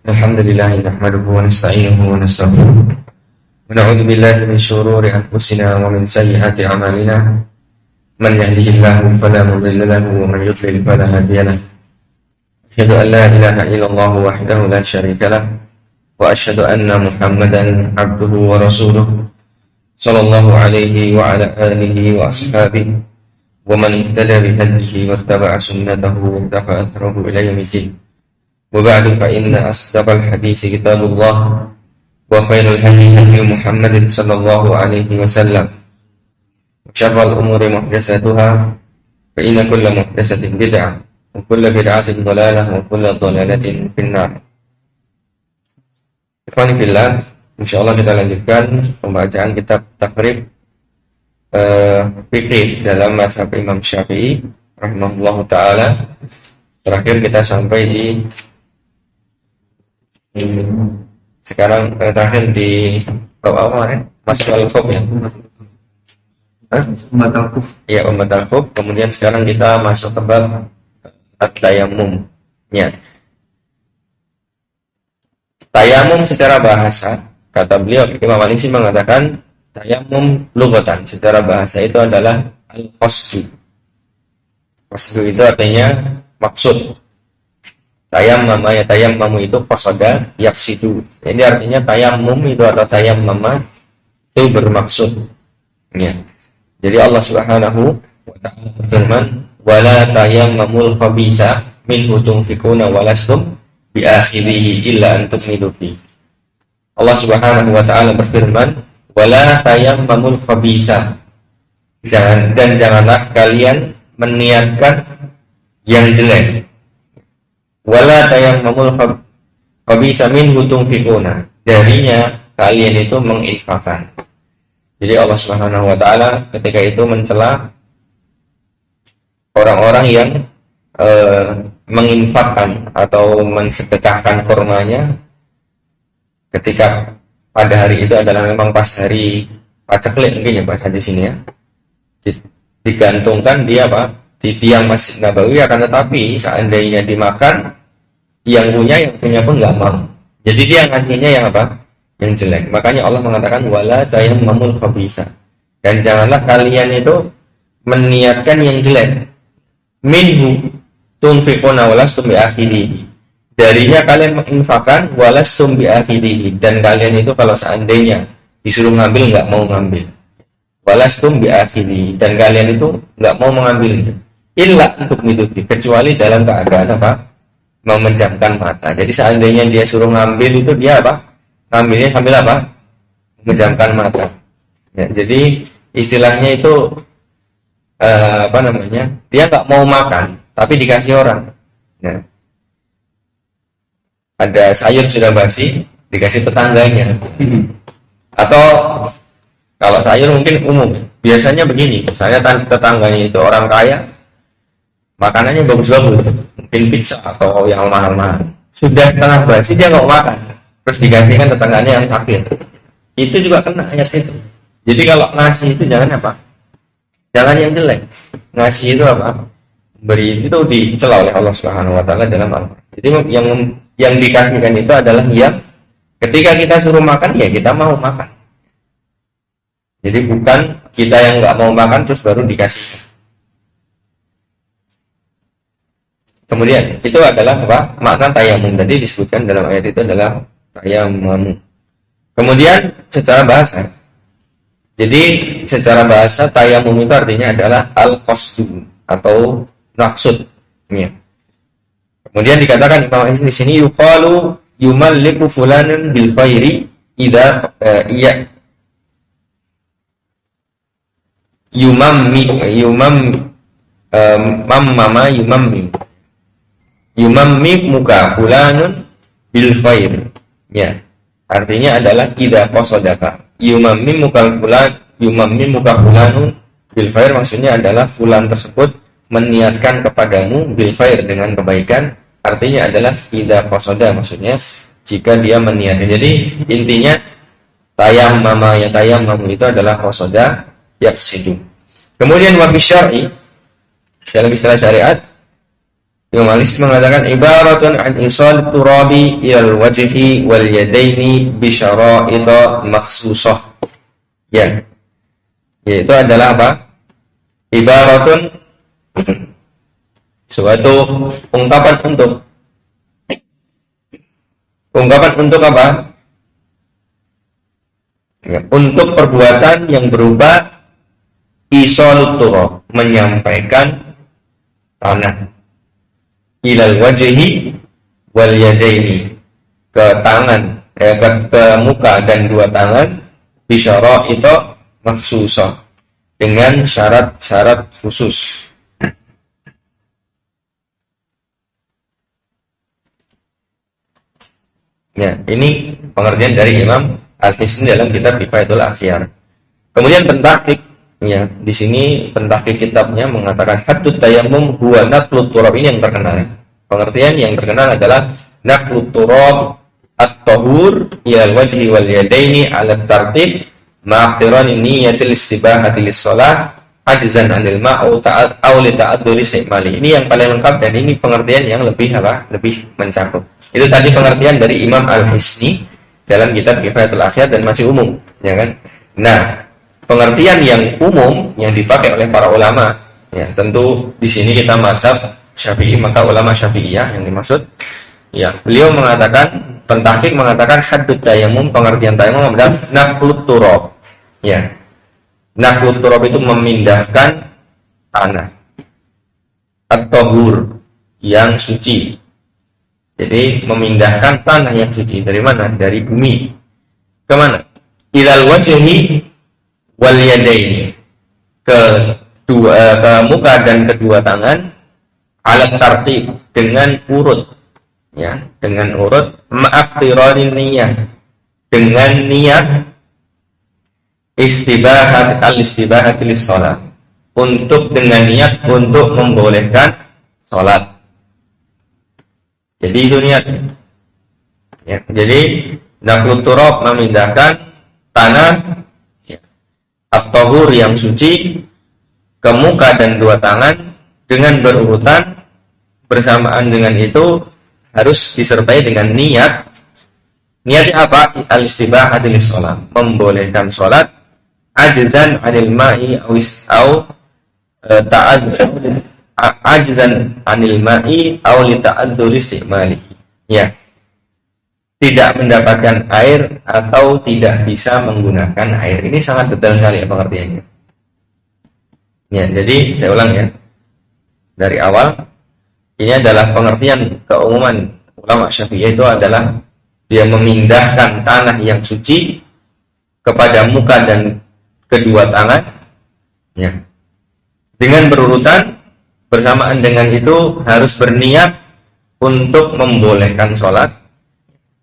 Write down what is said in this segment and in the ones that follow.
Alhamdulillah nahmaduhu wa nasta'inuhu wa nastaghfiruh wa na'udzu billahi min shururi anfusina wa min sayyiati a'malina man yahdihillahu fala mudilla lahu wa man yudlil fala hadiya lahu asyhadu an la ilaha illallah wahdahu la syarika lahu wa asyhadu anna Muhammadan abduhu wa rasuluh sallallahu alaihi wa ala alihi wa ashabihi wa man ihtada bihadihi wa ittaba'a sunnatahu wa ittaba'a atharahu ila yaumil din. Wa ba'du fa inna asdaqal hadithi kitabullah wa khairul hadi hadi Muhammadin sallallahu alaihi wasallam wa syarrul umuri muhdatsatuha fa inna kulla muhdatsatin bid'ah wa kulla bid'atin dhalalah wa kulla dhalalatin finnar. Ikhwani fillah, insyaallah kita lanjutkan pembacaan kitab Taqrib fikih dalam mazhab Imam Syafi'i rahimahullahu taala. Terakhir kita sampai di sekarang terakhir di bab apa kemarin? Masalah al-khuf ya. Ummat al-khuf. Ya, ummat al-khuf. Kemudian sekarang kita masuk ke bab at-tayammum. Ya. Tayamum secara bahasa, kata beliau Imam Al-Isi mengatakan tayamum lughatan secara bahasa itu adalah al-qasdu. Qasdu itu artinya maksud. Tayammama ya tayammamu itu qasada yaqsidu. Jadi artinya tayammum itu atau tayammama itu bermaksud. Ya. Jadi Allah Subhanahu wa taala berfirman, "Wala tayammamul khabitha minhu tunfikuna walastum bi akhirihi illa an tumidu fi." Allah Subhanahu wa taala berfirman, "Wala tayammamul khabitha." Dan janganlah kalian meniatkan yang jelek. Wala tayammamul khabisa minhu tunfikuna. Darinya kalian itu menginfakkan. Jadi Allah Subhanahu wa taala ketika itu mencela orang-orang yang menginfakkan atau mensedekahkan kurmanya ketika pada hari itu adalah memang pas hari paceklik mungkin ya bahasa di sini ya. Digantungkan dia apa? Di tiang Masjid Nabawi, akan tetapi seandainya dimakan yang punya pun nggak mau. Jadi dia ngasihnya yang apa? Yang jelek. Makanya Allah mengatakan wala tayammamul khabisa. Dan janganlah kalian itu meniatkan yang jelek. Minhu tunfiquna walastum bi akhirihi. Darinya kalian menginfakkan walastum bi akhirihi, dan kalian itu kalau seandainya disuruh ngambil nggak mau ngambil. Walastum bi akhirihi, dan kalian itu nggak mau mengambilnya. Illa untuk hidup, kecuali dalam keadaan apa? Memejamkan mata. Jadi seandainya dia suruh ngambil itu dia apa? Ngambilnya sambil apa? Memejamkan mata. Ya, jadi istilahnya itu apa namanya? Dia nggak mau makan, tapi dikasih orang. Ya. Ada sayur sudah basi, dikasih tetangganya. Atau kalau sayur mungkin umum. Biasanya begini, saya tetangganya itu orang kaya, makanannya bagus-bagus, mungkin pizza atau yang mahal-mahal. Sudah setengah basi dia nggak makan, terus dikasihkan tetangganya yang fakir. Itu juga kena ayat itu. Jadi kalau ngasih itu jangan apa? Jangan yang jelek. Ngasih itu apa? Beri itu dicela oleh Allah Subhanahu wa taala dalam Al-Qur'an. Jadi yang dikasihkan itu adalah yang ketika kita suruh makan ya kita mau makan. Jadi bukan kita yang nggak mau makan terus baru dikasih. Kemudian itu adalah apa? Makna tayamum tadi disebutkan dalam ayat itu adalah tayamum. Kemudian secara bahasa, jadi secara bahasa tayamum itu artinya adalah al-qasdu atau maksudnya. Kemudian dikatakan Imam Ahmad di sini yuqalu yumalliku fulanan bil khairi idza yumammi muka fulanun bil khair. Ya. Artinya adalah idza qasadaka. Yumammi muka fulanun bil khair, maksudnya adalah fulan tersebut meniatkan kepadamu bil khair dengan kebaikan. Artinya adalah idza qasada, maksudnya jika dia meniatkan. Jadi intinya tayammama itu adalah qasada yaqsidu. Kemudian wa syar'i, dalam istilah syariat, Imam Al-Hisni mengatakan ibaratun an isal turabi ilal wajhi wal yadaini bi syara'ita makhsusah. Ya. Yaitu adalah apa? Ibaratun suatu ungkapan untuk apa? Ya, untuk perbuatan yang berupa isolut turab, menyampaikan tanah, ilal wajhi wal yadaini, ke tangan, ke muka dan dua tangan, bisyara itu maksusah, dengan syarat-syarat khusus. Ya, ini pengertian dari Imam Al-Hisni dalam kitab Kifayatul Akhyar. Kemudian pentahqiq, ya, di sini pentahqiq kitabnya mengatakan haddut tayammum huwa naqlut turab, ini yang terkenal. Pengertian yang terkenal adalah naqlut turab at-tahur ya wajhi wal yadaini ala tartib ma'aqtirani niyatil istibahati lis-shalah ajzan 'anil ma'u ta'aw li ta'adduri istimali. Ini yang paling lengkap dan ini pengertian yang lebih mencakup. Itu tadi pengertian dari Imam Al-Hisni dalam kitab Kifayatul Akhyar dan masih umum, ya kan? Nah, pengertian yang umum yang dipakai oleh para ulama, ya, tentu di sini kita mazhab Syafi'i, maka ulama Syafi'iyah yang dimaksud, ya, beliau mengatakan, pentahqiq mengatakan haddut tayammum, pengertian tayammum adalah naqlut turab. Ya. Naqlut turab itu memindahkan tanah. At-tahur, yang suci. Jadi memindahkan tanah yang suci dari mana? Dari bumi. Kemana? Ilal wajhi wal yadaini, ke muka dan kedua tangan, alat tartib, dengan urut, ya, dengan urut, ma'aqtiranin niyah, dengan niat istibahat lis-shalah, untuk dengan niat untuk membolehkan salat. Jadi itu niatnya. Ya, jadi naqlut turab memindahkan tanah, ya, at-tahur yang suci ke muka dan dua tangan dengan berurutan. Bersamaan dengan itu harus disertai dengan niat. Niatnya apa? Al-istibahati lis-shalah, membolehkan salat, ajzan 'anil ma'i au ajzan 'anil ma'i aw li ta'addur istimali. Ya. Tidak mendapatkan air atau tidak bisa menggunakan air. Ini sangat detail sekali ya pengertiannya. Ya, jadi saya ulang ya. Dari awal, ini adalah pengertian keumuman ulama Syafi'i, itu adalah dia memindahkan tanah yang suci kepada muka dan kedua tangan, ya, dengan berurutan. Bersamaan dengan itu harus berniat untuk membolehkan sholat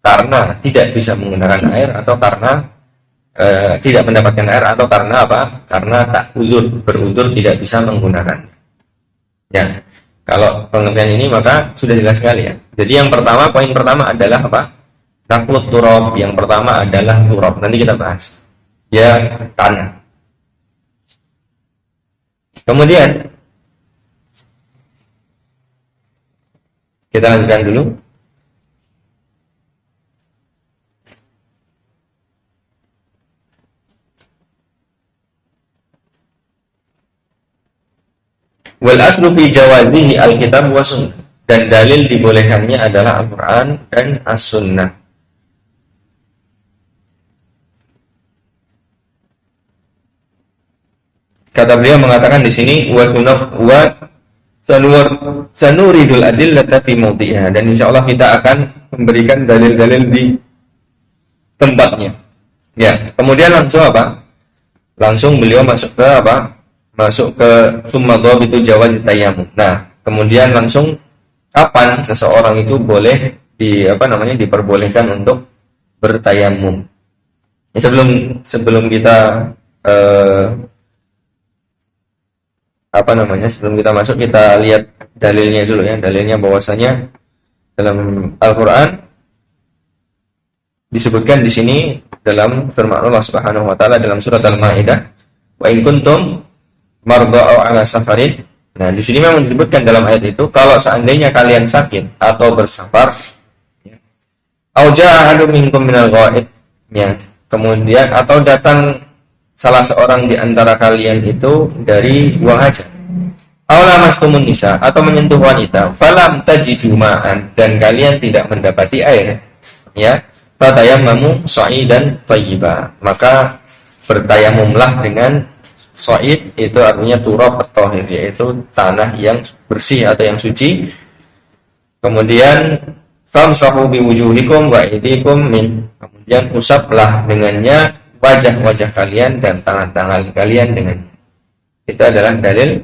karena tidak bisa menggunakan air, atau karena tidak mendapatkan air, atau karena apa? Karena tak berudzur tidak bisa menggunakan. Ya, kalau pengertian ini maka sudah jelas sekali ya. Jadi yang pertama, poin pertama adalah apa? Naqlut turab. Yang pertama adalah turab. Nanti kita bahas. Ya, tanah. Kemudian kita lanjutkan dulu. Wal aslu fi jawazihi al-kitab wa sunnah, dan dalil dibolehkannya adalah Al-Quran dan As-Sunnah. Kata beliau mengatakan di sini wa sunnah wa sanuridul adillata fi mawdi'iha, dan insyaallah kita akan memberikan dalil-dalil di tempatnya. Ya, kemudian langsung apa? Langsung beliau masuk ke apa? Masuk ke summa dhabitu jawaz tayammum. Nah, kemudian langsung kapan seseorang itu boleh diperbolehkan untuk bertayamum. Ya, sebelum kita sebelum kita masuk, kita lihat dalilnya dulu ya. Dalilnya bahwasanya dalam Al-Qur'an disebutkan di sini dalam firman Allah Subhanahu wa taala dalam surat Al-Maidah, wa in kuntum marda au ala safarin. Nah, di sini memang disebutkan dalam ayat itu kalau seandainya kalian sakit atau bersafar, ya, au jaa ahadun minkum minal ghaid, ya, kemudian atau datang salah seorang di antara kalian itu dari buang hajat, au lamastumun nisa, atau menyentuh wanita, falam tajidu ma'an, dan kalian tidak mendapati air, ya, fatayammamu sha'idan thayyiba, maka bertayamumlah dengan sha'id, itu artinya turab at-tahir, yaitu tanah yang bersih atau yang suci. Kemudian famsahu biwujuhikum wa aydikum min, kemudian usaplah dengannya wajah-wajah kalian dan tangan-tangan kalian dengan. Itu adalah dalil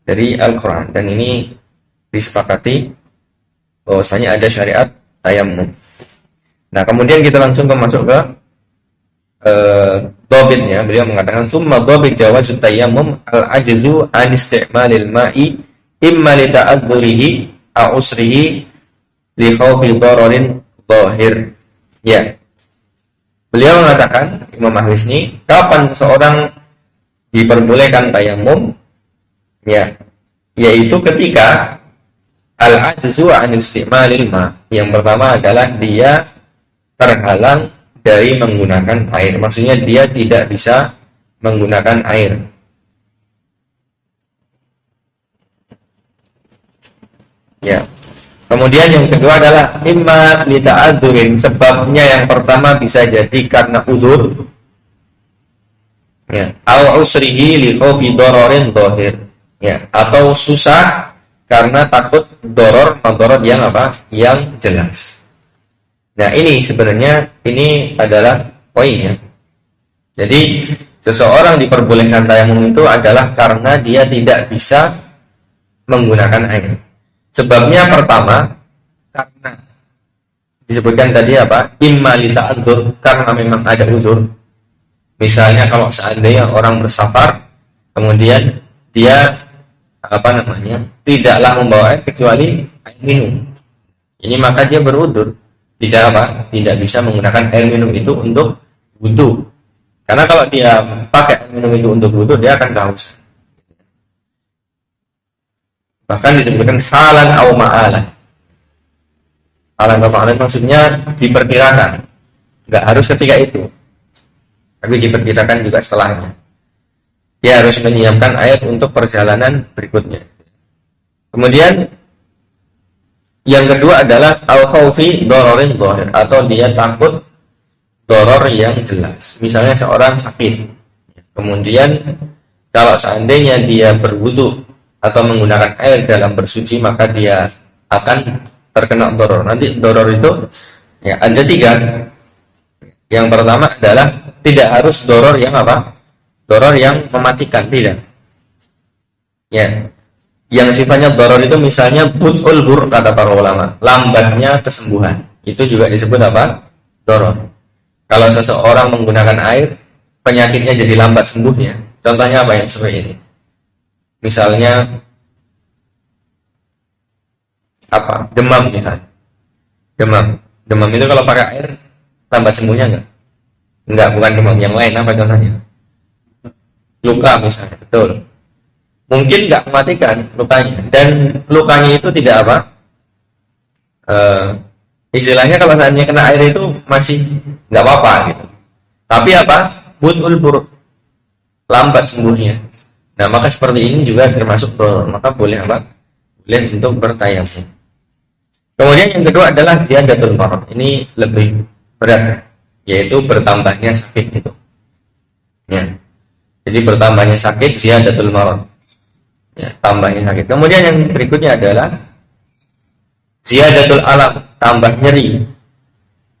dari Al-Quran, dan ini disepakati bahwasanya ada syariat tayammum. Nah, kemudian kita langsung masuk ke dobitnya. Beliau mengatakan summa dobit jawazut tayammum al-ajzu an isti'malil ma'i imma li ta'adzurihi aw usrihi li khawfi dararin zahir. Ya. Beliau mengatakan, Imam Mahlisni, kapan seseorang diperbolehkan tayammum? Ya, yaitu ketika al-ajzu an isti'malil ma'. Yang pertama adalah dia terhalang dari menggunakan air, maksudnya dia tidak bisa menggunakan air. Ya. Kemudian yang kedua adalah imma li ta'adzurin, sebabnya yang pertama bisa jadi karena udzur, ya, au usrihi li khawfi dararin zahir, ya, atau susah karena takut doror madarat yang apa? Yang jelas. Nah, ini sebenarnya ini adalah poinnya. Jadi seseorang diperbolehkan tayammum itu adalah karena dia tidak bisa menggunakan air. Sebabnya pertama karena disebutkan tadi apa? Imma li ta'adzur, karena memang ada uzur. Misalnya kalau seandainya orang bersafar, kemudian dia tidaklah membawa air kecuali air minum. Ini maka dia beruzur. Tidak bisa menggunakan air minum itu untuk wudu. Karena kalau dia pakai air minum itu untuk wudu, dia akan kehausan. Bahkan disebutkan halan au ma'alan. Halan au ma'alan maksudnya diperkirakan. Enggak harus ketika itu, tapi diperkirakan juga setelahnya. Dia harus menyiapkan air untuk perjalanan berikutnya. Kemudian yang kedua adalah al-khawfi dararin zahir, atau dia takut doror yang jelas. Misalnya seorang sakit, kemudian kalau seandainya dia berwudu atau menggunakan air dalam bersuci, maka dia akan terkena doror. Nanti doror itu ya ada tiga. Yang pertama adalah tidak harus doror yang apa? Doror yang mematikan, tidak. Ya. Yang sifatnya doror itu misalnya but'ul bur, kata para ulama, lambatnya kesembuhan. Itu juga disebut apa? Doror. Kalau seseorang menggunakan air, penyakitnya jadi lambat sembuhnya. Contohnya apa yang seperti ini? Misalnya apa? Demam misalnya. Demam itu kalau pakai air lambat sembuhnya enggak? Enggak, bukan demam, yang lain apa contohnya? Luka misalnya, betul. Mungkin nggak mematikan lukanya, dan lukanya itu tidak apa? Istilahnya kalau seandainya kena air itu masih nggak apa-apa gitu. Tapi apa? But'ul bur, lambat sembuhnya. Nah, maka seperti ini juga termasuk doror, maka boleh apa? Boleh untuk bertayamum. Kemudian yang kedua adalah ziyadatul marad. Ini lebih berat, yaitu bertambahnya sakit itu. Ya. Jadi bertambahnya sakit ziyadatul marad. Ya, tambahnya sakit. Kemudian yang berikutnya adalah ziyadatul alam, tambah nyeri.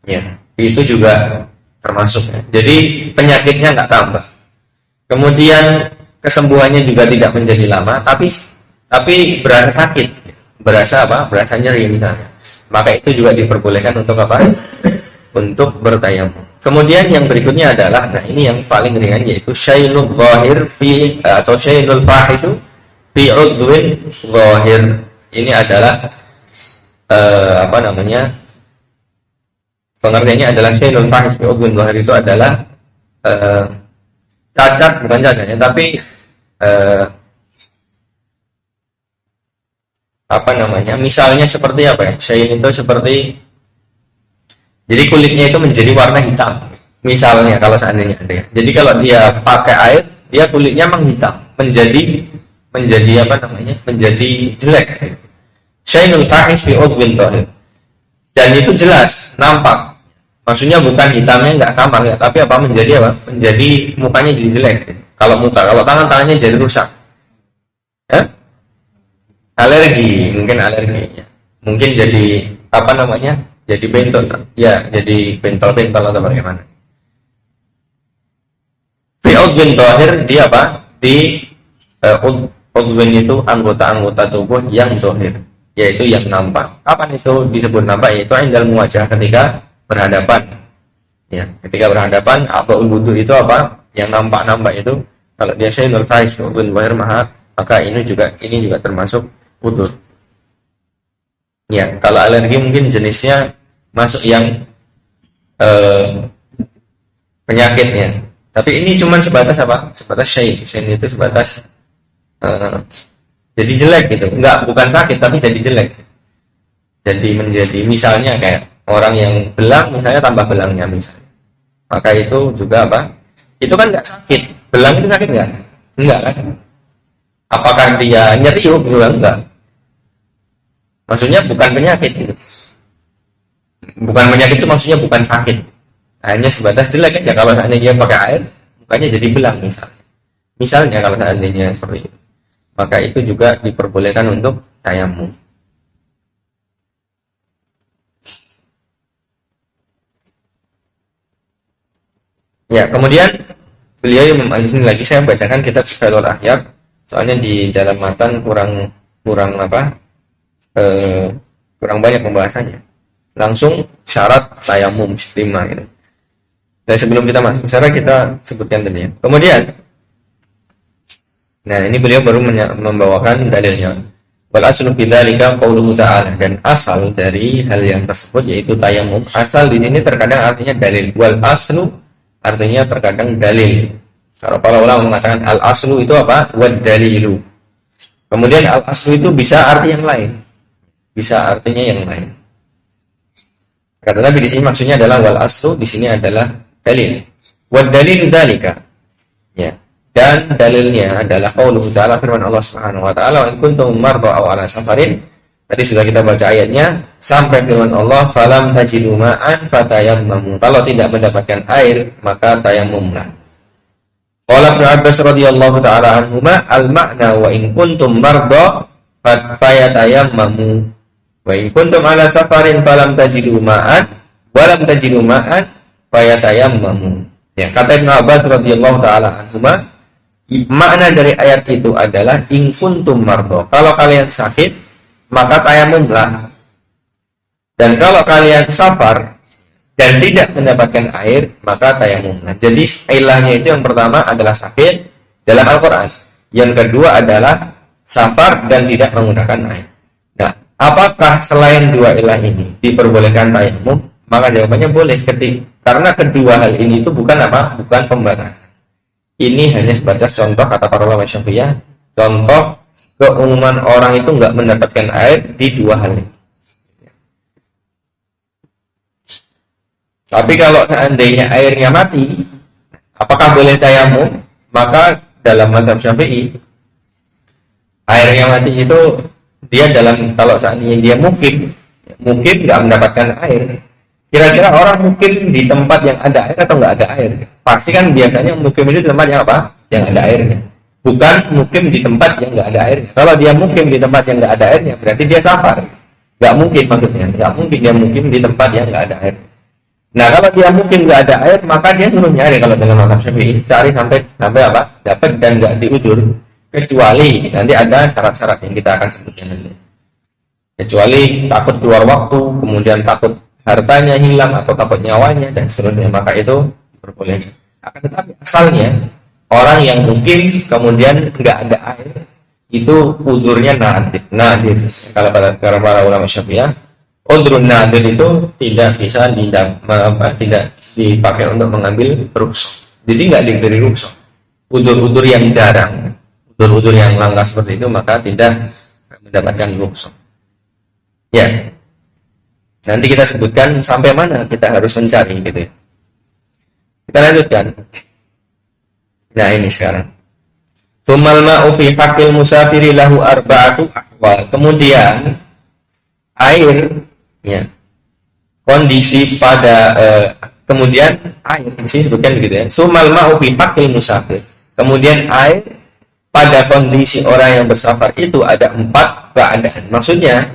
Ya, itu juga termasuk. Ya. Jadi penyakitnya nggak tambah. Kemudian kesembuhannya juga tidak menjadi lama, tapi berasa sakit, berasa apa? Berasa nyeri misalnya. Maka itu juga diperbolehkan untuk apa? Untuk bertayamum. Kemudian yang berikutnya adalah, nah ini yang paling ringan, yaitu syainul zahir fi atau syainul fahishu fi udwin zahir. Ini adalah pengertiannya adalah syainul fahish fi udwin zahir, itu adalah cacat, bukan cacatnya, tapi apa namanya, misalnya seperti apa ya, syain itu seperti, jadi kulitnya itu menjadi warna hitam misalnya, kalau seandainya ada ya. Jadi kalau dia pakai air, dia kulitnya menghitam, menjadi apa namanya, menjadi jelek. Syainul fahish fi udwin tahir, dan itu jelas nampak, maksudnya bukan hitamnya nggak kamar ya, tapi apa, menjadi apa, menjadi mukanya jadi jelek. Kalau muka, kalau tangannya jadi rusak ya? Alergi, mungkin alergi ya. Mungkin jadi apa namanya, jadi bentol ya, jadi bentol-bentol atau bagaimana. Fi udwin tahir, dia apa, di udwin itu anggota-anggota tubuh yang zahir, yaitu yang nampak. Kapan itu disebut nampak? Yaitu indal muwajah, ketika berhadapan ya, ketika berhadapan. Atau wudu itu apa, yang nampak-nampak itu, kalau dia syainul fahish udwin zahir, maka ini juga termasuk wudu ya. Kalau alergi mungkin jenisnya masuk yang penyakitnya, tapi ini cuma sebatas apa, sebatas syain itu sebatas jadi jelek gitu, bukan sakit tapi jadi jelek, jadi menjadi, misalnya kayak orang yang belang misalnya, tambah belangnya misalnya, maka itu juga apa, itu kan nggak sakit. Belang itu sakit enggak kan? Apakah dia nyeri? Belang enggak, maksudnya bukan penyakit gitu. Bukan penyakit itu maksudnya bukan sakit, hanya sebatas jelek aja. Kalau seandainya dia pakai air, mukanya jadi belang misalnya kalau seandainya seperti itu, maka itu juga diperbolehkan untuk tayamum. Ya, kemudian beliau Imam Al-Juzani lagi, saya bacakan kitab Sifalul Ahyar, soalnya di dalam matan kurang banyak pembahasannya. Langsung syarat tayamum 5 gitu. Dan sebelum kita masuk syarat, kita sebutkan tadi ya. Kemudian, nah ini beliau baru membawakan dalilnya. Wal aslu bidzalika qauluhu ta'ala, dan asal dari hal yang tersebut yaitu tayamum. Asal di sini terkadang artinya dalil. Wal aslu artinya terkadang dalil. Kalau para ulama mengatakan al aslu itu apa? Wad dalilu. Kemudian al aslu itu bisa arti yang lain. Bisa artinya yang lain. Kata Nabi di sini maksudnya adalah wal aslu, di sini adalah dalil. Wad dalilu dzalika. Ya. Dan dalilnya adalah qauluhu ta'ala, firman Allah Subhanahu wa taala, wa in kuntum marda aw ala safarin. Tadi sudah kita baca ayatnya sampai firman Allah, falam tajidu ma'an fatayammamu. Kalau tidak mendapatkan air, maka tayamumlah. Qala Ibnu Abbas radhiyallahu taala anhuma, al-ma'na wa in kuntum marda fayatayammamu. Wa in kuntum ala safarin falam tajidu ma'an wa lam tajidu ma'an fayatayammamu. Ya, kata Ibnu Abbas radhiyallahu taala anhuma, makna dari ayat itu adalah in kuntum marda, kalau kalian sakit maka tayamumlah, dan kalau kalian safar dan tidak mendapatkan air maka tayamumlah. Jadi ilahnya itu yang pertama adalah sakit dalam Al-Quran, yang kedua adalah safar dan tidak menggunakan air. Nah, apakah selain dua ilah ini diperbolehkan tayamum? Maka jawabannya boleh, karena kedua hal ini itu bukan apa? Bukan pembatasan. Ini hanya sebatas contoh, kata para ulama Syafi'iyah, contoh keumuman orang itu nggak mendapatkan air di dua hal ini. Tapi kalau seandainya airnya mati, apakah boleh tayamum? Maka dalam mazhab Syafi'i, airnya mati itu dia kalau seandainya dia mukim nggak mendapatkan air. Kira-kira orang mukim di tempat yang ada air atau nggak ada air? Pasti kan biasanya mukim itu di tempat yang apa? Yang ada airnya. Bukan mukim di tempat yang nggak ada airnya. Kalau dia mukim di tempat yang nggak ada airnya, berarti dia safar. Nggak mungkin maksudnya. Nggak mungkin dia mukim di tempat yang nggak ada air. Nah, kalau dia mukim nggak ada air, maka dia suruh nyari. Kalau dengan mazhab Syafi'i, cari sampai apa? Dapat dan nggak diudur. Kecuali nanti ada syarat-syarat yang kita akan sebutkan nanti. Kecuali takut keluar waktu, kemudian takut hartanya hilang atau takut nyawanya dan seterusnya, maka itu diperbolehkan. Akan tetapi asalnya orang yang mungkin kemudian nggak ada air itu udurnya nadir. Kalau para ulama Syafi'iyah, udrun nadir itu tidak bisa tidak dipakai untuk mengambil rukhsah. Jadi nggak diberi rukhsah. Udur-udur yang jarang, udur-udur yang langka seperti itu maka tidak mendapatkan rukhsah. Ya, nanti kita sebutkan sampai mana kita harus mencari gitu ya. Kita lanjutkan. Nah ini sekarang. Tsummal ma'u fi haqqil musafiri lahu arba'atu ahwal. Kemudian air, ya, kondisi pada kemudian air di sini sebutkan begitu ya. Tsummal ma'u fi haqqil musafir. Kemudian air pada kondisi orang yang bersafar itu ada 4 keadaan. Maksudnya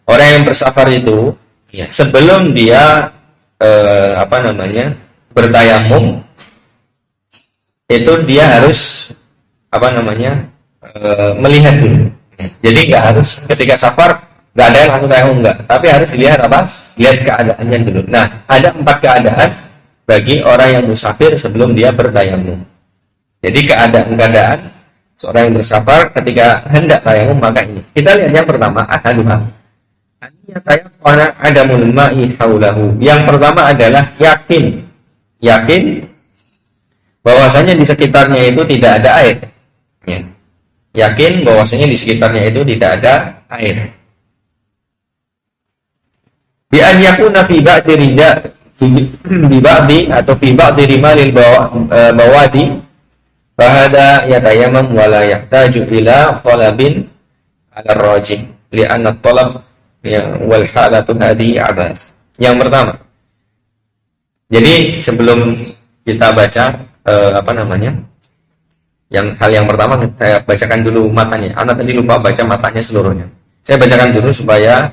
orang yang bersafar itu ya, sebelum dia bertayamum itu dia harus melihat dulu. Jadi nggak harus ketika safar nggak ada yang langsung tayamum, enggak, tapi harus dilihat lihat keadaannya dulu. Nah, ada 4 keadaan bagi orang yang musafir sebelum dia bertayamum. Jadi keadaan seorang yang bersafar ketika hendak tayamum maka ini. Kita lihat yang pertama, ahaduha adamul ma'i haulahu. Yang pertama adalah yakin bahwasanya di sekitarnya itu tidak ada air. Ya. Yakin bahwasanya di sekitarnya itu tidak ada air. Bi an yakuna fi ba'di rija bi ba'di atau fi ba'di rimalil bawadi fahada yatayammam wa la yahtaju ila talabin ala rajih li'anna talab ya wal halatu hadhihi abas. Yang pertama. Jadi sebelum kita baca hal yang pertama saya bacakan dulu matanya. Anak tadi lupa baca matanya seluruhnya. Saya bacakan dulu supaya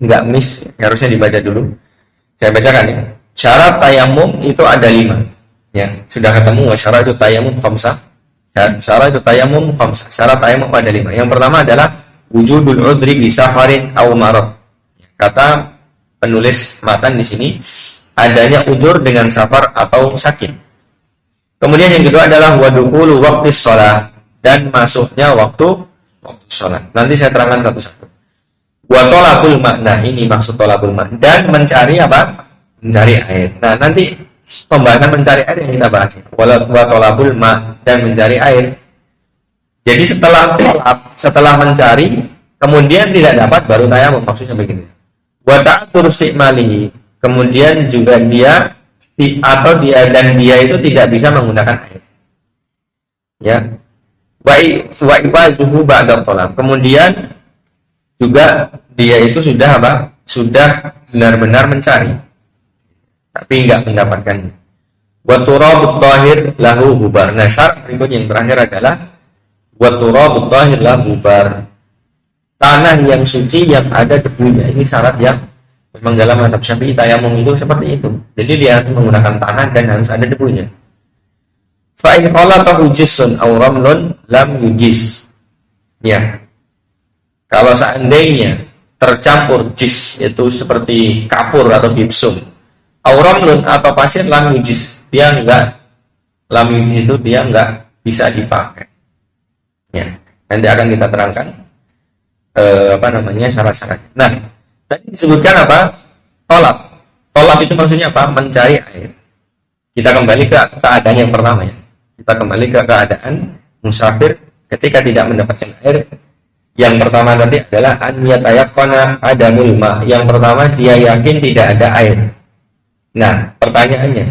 nggak miss. Harusnya dibaca dulu. Saya bacakan ya. Syarat tayamum itu ada 5. Ya, sudah ketemu syarat itu tayamum khamsah. Syarat itu tayamum khamsah. Syarat tayamum ada 5. Yang pertama adalah wujudul udri bi safarin aw marad. Kata penulis matan di sini adanya udzur dengan safar atau sakit. Kemudian yang kedua adalah wadukhulu waqtis shalah dan masuknya waktu shalat. Nanti saya terangkan satu-satu. Wa talabul makna, ini maksud talabul makna, dan mencari apa? Mencari air. Nah, nanti pembahasan mencari air yang kita bahas. Wa talabul ma dan mencari air. Jadi setelah mencari kemudian tidak dapat baru tayamum, maksudnya begini. Wa ta'atur istimalihi, kemudian juga dia itu tidak bisa menggunakan air. Ya. Wa ifazuhu ba'da talab. Kemudian juga dia itu sudah benar-benar mencari tapi enggak mendapatkannya. Wa turabut tahir lahu hubar. Nah, syarat berikutnya yang terakhir adalah wa turabut tahir lahu hubar. Tanah yang suci yang ada debunya. Ini syarat yang memang dalam mazhab Syafi'i tayamum itu seperti itu. Jadi dia harus menggunakan tanah dan harus ada debunya. Fa in khalatahu jissun aw ramlun lam yujiz. Ya. Kalau seandainya tercampur jis itu seperti kapur atau gipsum, aw ramlun atau pasir lam yujiz. Dia enggak bisa dipakai. Ya. Nanti akan kita terangkan syarat-syaratnya. Nah, tadi disebutkan apa? Tolab. Tolab itu maksudnya apa? Mencari air. Kita kembali ke keadaan yang pertama ya. Kita kembali ke keadaan musafir ketika tidak mendapatkan air. Yang pertama tadi adalah an yatayaqqana adamul ma. Yang pertama dia yakin tidak ada air. Nah, pertanyaannya,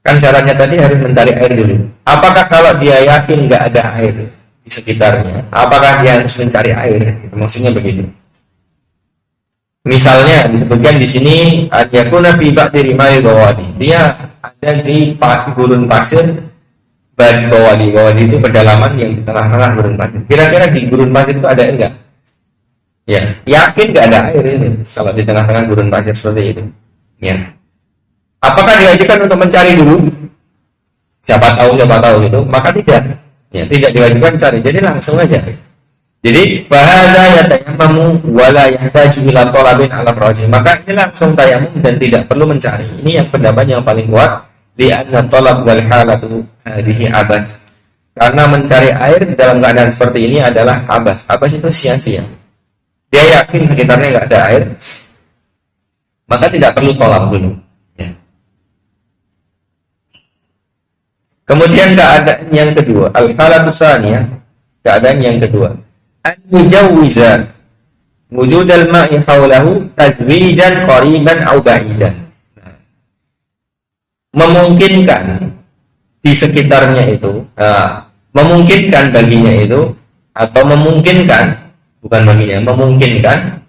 kan syaratnya tadi harus mencari air dulu. Apakah kalau dia yakin nggak ada air di sekitarnya, apakah dia harus mencari air? Maksudnya begitu. Misalnya disebutkan di sini yakuna fi ba'di rimal bawadi. Dia ada di gurun pasir bawadi. Bawadi itu pedalaman yang di tengah-tengah gurun pasir. Kira-kira di gurun pasir itu ada air enggak? Ya, yakin enggak ada air ini kalau di tengah-tengah gurun pasir seperti itu. Ya. Apakah diwajibkan untuk mencari dulu? Siapa tahu gitu. Maka tidak. Ya, tidak diwajibkan mencari. Jadi langsung aja. Jadi bahada yatayammamu wala yahtaju ila talabin ala rajih. Maka ini langsung tayamum dan tidak perlu mencari. Ini yang pendapat yang paling kuat di anna talab wal halatu hadhihi abas. Karena mencari air dalam keadaan seperti ini adalah abas. Abas itu sia-sia. Dia yakin sekitarnya enggak ada air, maka tidak perlu talab dulu. Ya. Kemudian keadaan yang kedua, al halatu tsaniyah, keadaan yang kedua. An-mujawwiza wujudal ma'i haulahu tazwijan qariban au ba'idan. Memungkinkan di sekitarnya itu, memungkinkan baginya itu, atau memungkinkan, bukan baginya, memungkinkan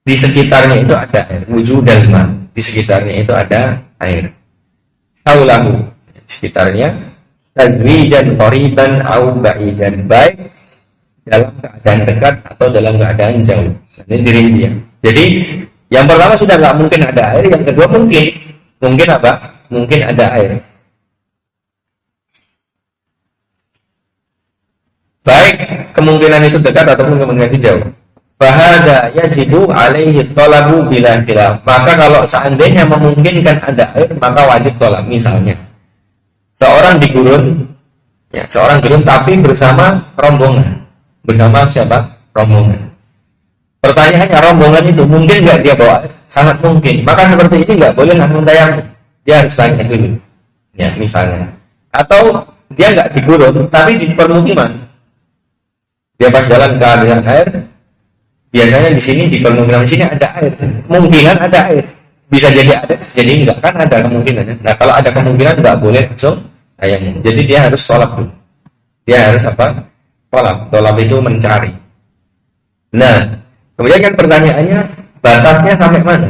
di sekitarnya itu ada air. Wujudal ma, di sekitarnya itu ada air. Haulahu, sekitarnya, tazwijan qariban au ba'idan, baik dalam keadaan dekat atau dalam keadaan jauh. Ini dirinci ya. Jadi yang pertama sudah nggak mungkin ada air, yang kedua mungkin apa? Mungkin ada air. Baik kemungkinan itu dekat ataupun kemungkinan itu jauh. Fahada yajibu alaihi talabu bila khilaf. Maka kalau seandainya memungkinkan ada air, maka wajib tolak. Misalnya seorang di gurun, ya, seorang gurun tapi bersama rombongan. Bersama siapa? Rombongan. Pertanyaannya, rombongan itu mungkin nggak dia bawa air? Sangat mungkin. Maka seperti ini nggak boleh langsung tayamum. Dia harus tanya dulu. Ya, misalnya. Atau dia nggak di gurun, tapi di permukiman. Dia pas jalan ke aliran air, biasanya di sini di permukiman sini ada air. Kemungkinan ada air. Bisa jadi ada, jadi enggak, kan ada kemungkinannya. Nah, kalau ada kemungkinan nggak boleh langsung tayamum. Jadi dia harus tolak dulu. Dia harus apa? Tolak itu mencari. Nah, kemudian kan pertanyaannya, batasnya sampai mana?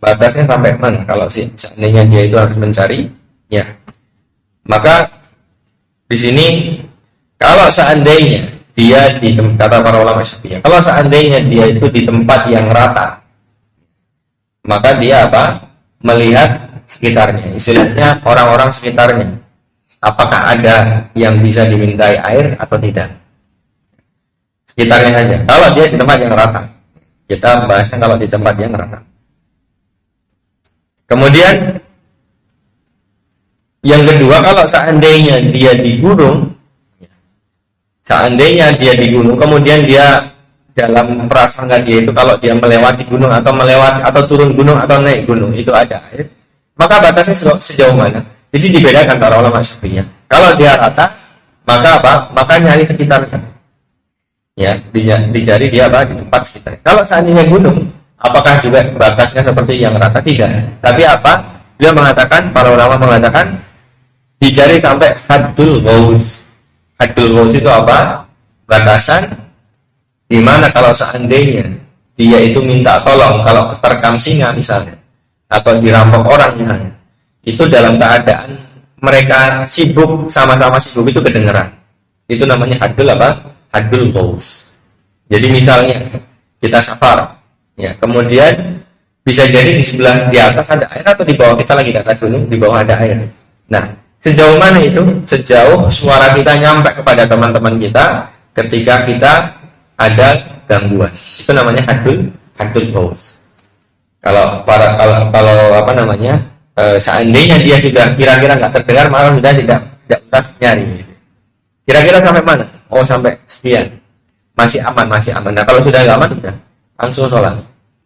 Batasnya sampai mana? Kalau seandainya dia itu harus mencari, ya. Maka di sini kalau seandainya dia di kata para ulama Syafi'iyah, kalau seandainya dia itu di tempat yang rata, maka dia apa? Melihat sekitarnya, istilahnya orang-orang sekitarnya. Apakah ada yang bisa dimintai air atau tidak? Sekitarnya saja. Kalau dia di tempat yang rata, kita bahasnya kalau di tempat yang rata. Kemudian yang kedua, kalau seandainya dia di gunung, kemudian dia dalam prasangka dia itu kalau dia melewati gunung atau turun gunung atau naik gunung itu ada air, maka batasnya sejauh mana? Jadi dibedakan para ulama Syafi'iyah. Kalau dia rata, maka apa? Maka nyari sekitarnya. Ya, dicari dia apa? Di tempat sekitar. Kalau seandainya gunung, apakah juga batasnya seperti yang rata? Tidak. Tapi apa? Dia mengatakan, para ulama mengatakan dicari sampai haddul ghaus. Haddul ghaus itu apa? Batasan di mana kalau seandainya dia itu minta tolong, kalau keterkam singa misalnya, atau dirampok orang misalnya, itu dalam keadaan mereka sibuk, sama-sama sibuk itu kedengeran. Itu namanya haddul apa? Haddul ghaus. Jadi misalnya kita safar, ya, kemudian bisa jadi di sebelah di atas ada air atau di bawah, kita lagi di atas gunung, di bawah ada air. Nah, sejauh mana itu? Sejauh suara kita nyampe kepada teman-teman kita ketika kita ada gangguan. Itu namanya haddul ghaus. Kalau apa namanya? Seandainya dia sudah kira-kira nggak terdengar, maka sudah tidak usah nyari. Kira-kira sampai mana? Oh, sampai sekian. Masih aman. Nah, kalau sudah nggak aman, sudah langsung sholat.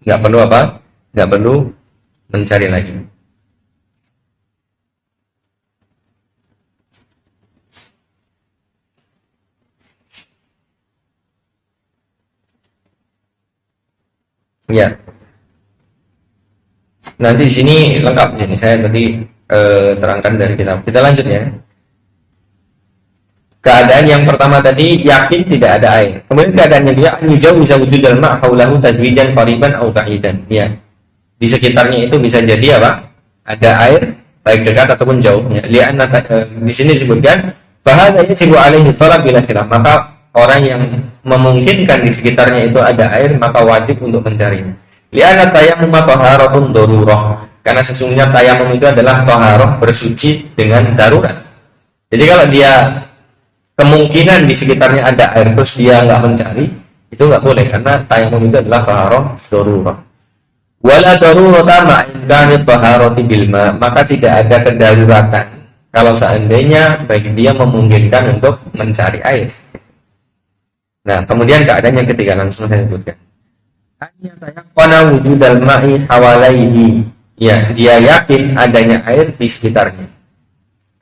Nggak perlu apa? Nggak perlu mencari lagi. Ya. Nanti sini lengkap ini. Saya tadi terangkan dari kitab. Kita lanjut ya. Keadaan yang pertama tadi yakin tidak ada air. Kemudian keadaan yang kedua anjau bisa wujud dalam haulahu tazwijan qariban au ba'idan. Ya. Di sekitarnya itu bisa jadi apa? Ada air baik dekat ataupun jauh. Ya. Li'anna di sini disebutkan fahadha yajibu alaihi talab bila khilaf. Maka orang yang memungkinkan di sekitarnya itu ada air, maka wajib untuk mencarinya. Li'anna tayammum taharatun darurah. Karena sesungguhnya tayamum itu adalah taharah, bersuci dengan darurat. Jadi kalau dia kemungkinan di sekitarnya ada air terus dia nggak mencari, itu nggak boleh, karena tayamum itu adalah taharah darurah. Wala darurata ma'indani taharati bil ma, maka tidak ada kedaruratan kalau seandainya bagi dia memungkinkan untuk mencari air. Nah, kemudian keadaan yang ketiga langsung saya sebutkan. Anyatayaqana wujudal ma'i hawalaihi. Ya, dia yakin adanya air di sekitarnya.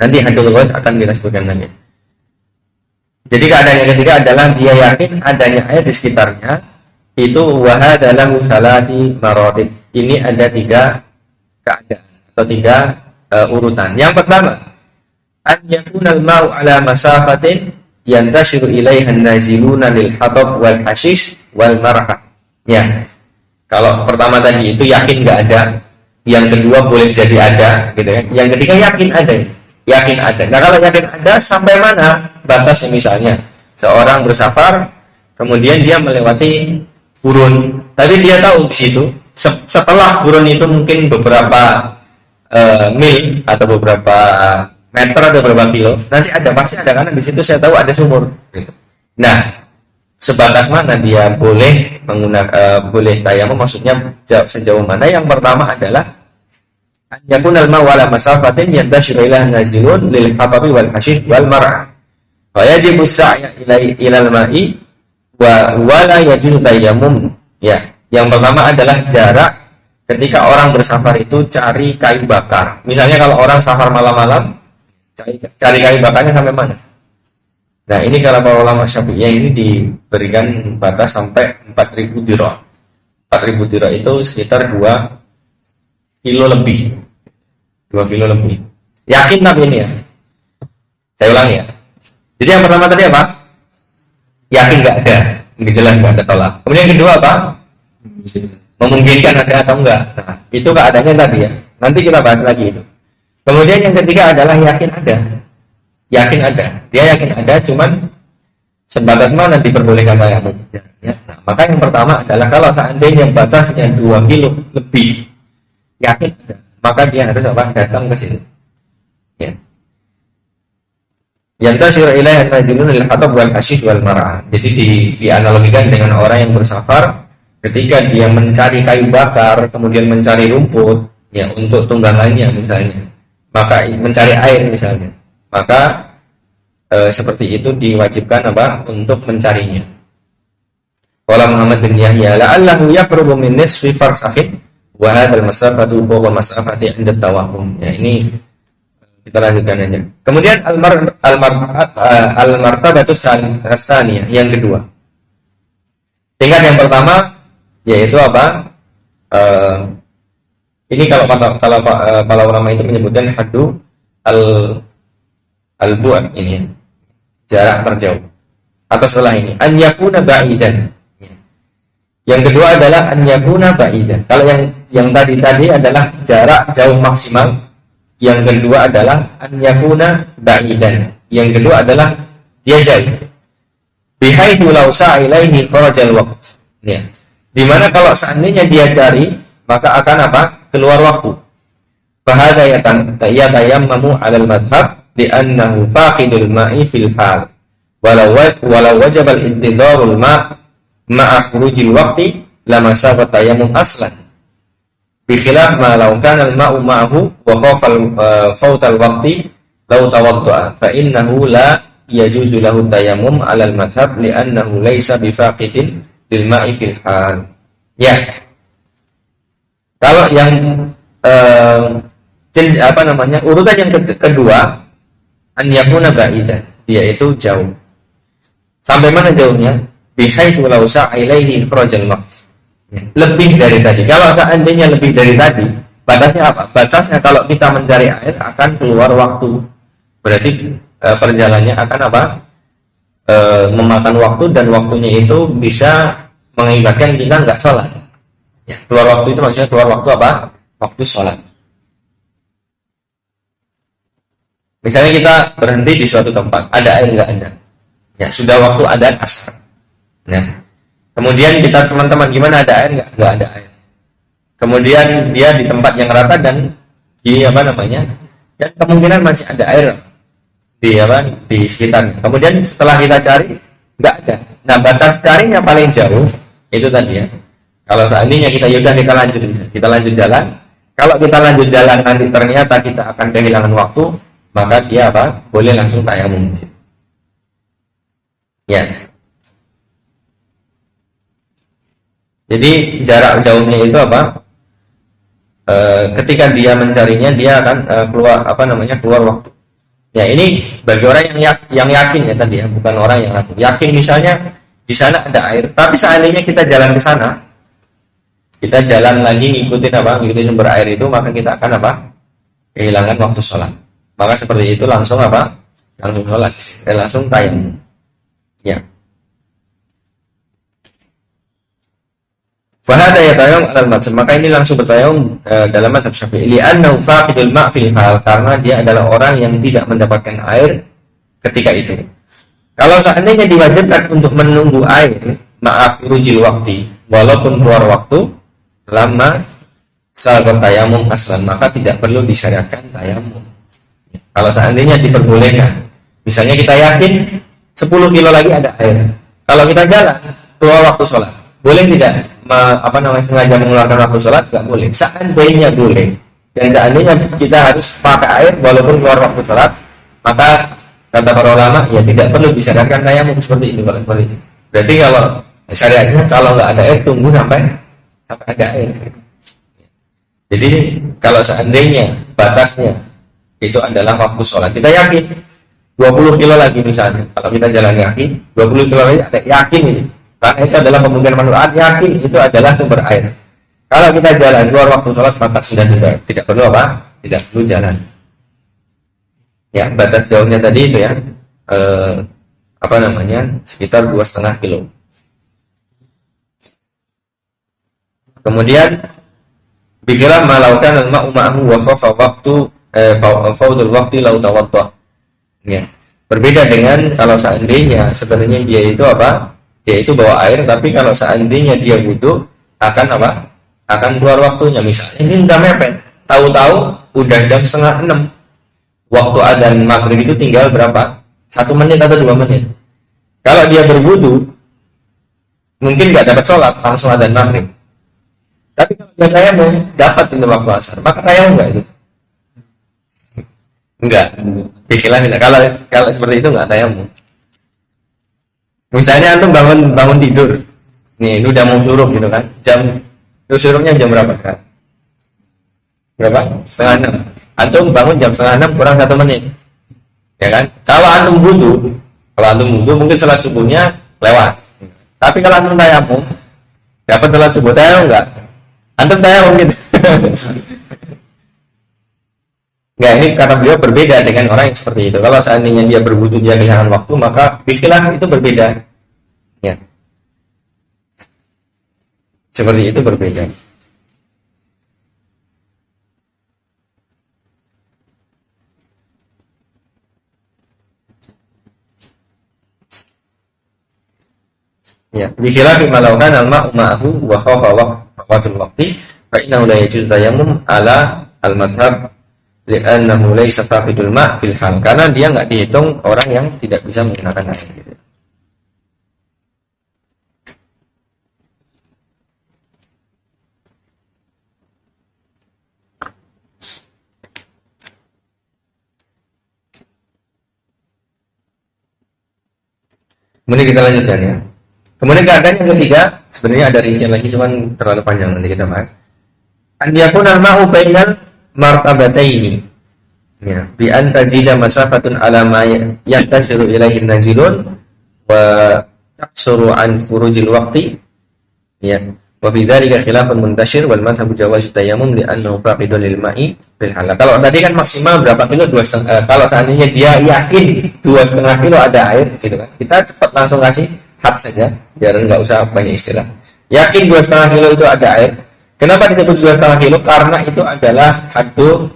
Nanti haddul ghaus akan kita sebutkan lagi. Jadi keadaan yang ketiga adalah dia yakin adanya air di sekitarnya, itu wahadalahu salasi maratib. Ini ada 3 keadaan atau 3 urutan. Yang pertama, an yakunal ma'u ala masafatin yantashiru ilaiha an-naziluna lil hatab wal hashish wal marha. Ya. Kalau pertama tadi itu yakin nggak ada, yang kedua boleh jadi ada, gitu ya. Yang ketiga yakin ada. Yakin ada. Nah, kalau yakin ada sampai mana batasnya? Misalnya seorang bersafar, kemudian dia melewati gurun, tapi dia tahu di situ setelah gurun itu mungkin beberapa mil atau beberapa meter atau beberapa kilo, nanti pasti ada, karena di situ saya tahu ada sumur. Gitu. Nah, sebatas mana dia boleh menggunakan boleh tayamum, maksudnya sejauh mana? Yang pertama adalah yakunal ma'u ala masafatin yantashiru ilaiha nazilun lil hatabi wal hashish wal mar'a. Wa yajibu as-sa'yu ilal ma'i wa la yajuzu tayammum. Ya, yang pertama adalah jarak ketika orang bersafar itu cari kayu bakar. Misalnya kalau orang safar malam-malam, cari kayu bakarnya sampai mana? Nah, ini kalau para ulama Syafi'iyah ini diberikan batas sampai 4.000 dirham. 4.000 dirham itu sekitar 2 kilo lebih. 2 kilo lebih. Yakin tapi ini ya. Saya ulangi ya. Jadi yang pertama tadi apa? Yakin nggak ada, jelas nggak ada tolak. Kemudian yang kedua apa? Memungkinkan ada atau enggak. Nah, itu keadaannya tadi ya. Nanti kita bahas lagi itu. Kemudian yang ketiga adalah yakin ada. Yakin ada. Dia yakin ada, cuman sebatas mana diperbolehkan tayamum. Ya. Nah, maka yang pertama adalah kalau seandainya batasnya 2 kilo lebih, yakin ada, maka dia harus apa? Datang ke situ. Ya. Yantashiru ilaiha nazilun lil hatab wal hashish wal mar'a. Jadi dianalogikan dengan orang yang bersafar ketika dia mencari kayu bakar, kemudian mencari rumput ya untuk tunggangannya misalnya. Maka mencari air misalnya. Maka seperti itu diwajibkan apa? Untuk mencarinya. Qala Muhammad bin Yahya la'allahu yaqrubu min nisfi farsakhin wa hadzal masafatu fawqa masafati 'inda tawahhum. Ya, ini kita lanjutkan aja. Kemudian al-martabatu tsaniyah, yang kedua. Tingkat yang pertama yaitu apa? Ini kalau para ulama itu menyebutkan haddu al-bu'd, ini jarak terjauh. Atau setelah ini an yakuna ba'idan. Yang kedua adalah an yakuna ba'idan. Kalau yang tadi adalah jarak jauh maksimal. Yang kedua adalah an yakuna ba'idan. Yang kedua adalah dia jauh. Bihaitsu law sa'a ilaihi kharajal waqt. Ya. Di mana kalau seandainya dia cari, maka akan apa? Keluar waktu. Fahada yatayammamu 'alal madhhab li'annahu faqidul ma'i fil hal. Walau wajib al-intidarul ma'a khurujil waqti lama sabat tayammum aslan. Bikhilaf ma law kana al-ma'u ma'ahu wa khafa fawt al-waqti law tawadda'a fa innahu la yajuzu lahu tayammum 'ala al-madhhab li'annahu laysa bifaqidin lil ma'i fil hal. Ya. Kalau yang urutan yang kedua an yakuna ba'idan, yaitu jauh. Sampai mana jauhnya? Bihaitsu law sa'a ilaihi kharajal waqt. Lebih dari tadi. Kalau seandainya lebih dari tadi, batasnya apa? Batasnya kalau kita mencari air akan keluar waktu. Berarti perjalanannya akan apa? Memakan waktu, dan waktunya itu bisa mengakibatkan kita nggak sholat. Ya, keluar waktu itu maksudnya keluar waktu apa? Waktu sholat. Misalnya kita berhenti di suatu tempat, ada air nggak ada? Ya, sudah waktu adzan asar. Nah, kemudian kita teman-teman gimana, ada air nggak ada air. Kemudian dia di tempat yang rata dan di dan kemungkinan masih ada air di sekitarnya. Kemudian setelah kita cari nggak ada. Nah, batas carinya paling jauh itu tadi ya. Kalau seandainya kita lanjut jalan. Kalau kita lanjut jalan nanti ternyata kita akan kehilangan waktu, maka dia boleh langsung tayamum. Ya. Jadi jarak jauhnya itu ketika dia mencarinya dia akan keluar waktu. Ya, ini bagi orang yang yakin ya tadi ya, bukan orang yang ragu. Yakin misalnya di sana ada air, tapi seandainya kita jalan ke sana, kita jalan lagi ngikutin ngikutin sumber air itu, maka kita akan kehilangan waktu sholat. Maka seperti itu langsung langsung sholat, langsung tayamum. Ya. Fahada yatayamum alal madhab, maka ini langsung bertayamum dalam mazhab Syafi'i. Li'annahu faqidul ma' fil hal, karena dia adalah orang yang tidak mendapatkan air ketika itu. Kalau seandainya diwajibkan untuk menunggu air maaf rujil waktu, walaupun keluar waktu lama sahabat tayamum aslan, maka tidak perlu disyariatkan tayamum. Kalau seandainya diperbolehkan, misalnya kita yakin 10 kilo lagi ada air, kalau kita jalan keluar waktu sholat, boleh tidak sengaja mengeluarkan waktu sholat? Nggak boleh. Seandainya boleh, dan seandainya kita harus pakai air walaupun keluar waktu sholat, maka kata para ulama, ya tidak perlu disyariatkan tayamum seperti itu. Kalau seperti itu, berarti kalau syariatnya kalau nggak ada air, tunggu sampai ada air. Jadi kalau seandainya batasnya itu adalah waktu sholat, kita yakin 20 kilo lagi misalnya, kalau kita jalan kaki 20 kilo lagi ada, yakin ini, karena itu adalah kemungkinan manfaat, yakin itu adalah sumber air. Kalau kita jalan luar waktu sholat, maka sudah tidak perlu tidak perlu jalan. Ya, batas jauhnya tadi itu ya, sekitar 2,5 kilo. Kemudian bikilah malaukan al-ma'u ma'ahu wa khafa waktu faudul waktu lau tawaddah. Ya, berbeda dengan kalau seandainya sebenarnya dia itu dia itu bawa air, tapi kalau seandainya dia butuh akan keluar waktunya. Misalnya ini udah mepet, tahu-tahu udah jam 5:30, waktu adzan maghrib itu tinggal berapa? 1 menit atau 2 menit. Kalau dia berwudu, mungkin nggak dapat sholat langsung adzan maghrib. Tapi kalau dia tayamum, dapat itu waktu asar, maka tayamum nggak itu? Enggak. Pikiran tidak. Kalau seperti itu nggak tayamum. Misalnya antum bangun tidur, nih ini udah mau suruh gitu kan? Suruhnya jam berapa sekarang? Berapa? 5:30. Antum bangun jam 5:30 kurang 1 menit, ya kan? Kalau antum wudu mungkin salat subuhnya lewat. Tapi kalau antum tayamum, dapat salat subuh, tayamum enggak? Antum tayamum gitu. Enggak, ini kata beliau berbeda dengan orang yang seperti itu. Kalau seandainya dia berwudu dia kehilangan waktu, maka bikilah itu berbeda. Ya. Seperti itu berbeda. Ya, bikhilafi malaukan al-ma'u ma'ahu wa khafa waqtul waqti fa innahu la yajuzu tayammum ala al-madhhab li'annahu laysa faqidul ma' fil hal, karena dia enggak dihitung orang yang tidak bisa menggunakan air gitu. Kemudian kita lanjutkan ya. Kemudian keadaan yang ketiga, sebenarnya ada rincian lagi, cuman terlalu panjang, nanti kita bahas. An yakuna al-ma'u bainal martabataini. Ya, bi an tajida masafatun ala ma yahtasiru ilaihi nazilun wa taqsuru an furujil waqti. Ya, wa fi dzalika khilafun muntashir wal madhhabu jawaz tayammum li annahu faqidun lil ma'i bil halal. Kalau tadi kan maksimal berapa kilo? 2,5. Kalau seandainya dia yakin 2,5 kilo ada air gitu kan, kita cepat langsung kasih had saja, biar nggak usah banyak istilah. Yakin 2,5 kilo itu ada air. Kenapa disebut 2,5 kilo? Karena itu adalah haddu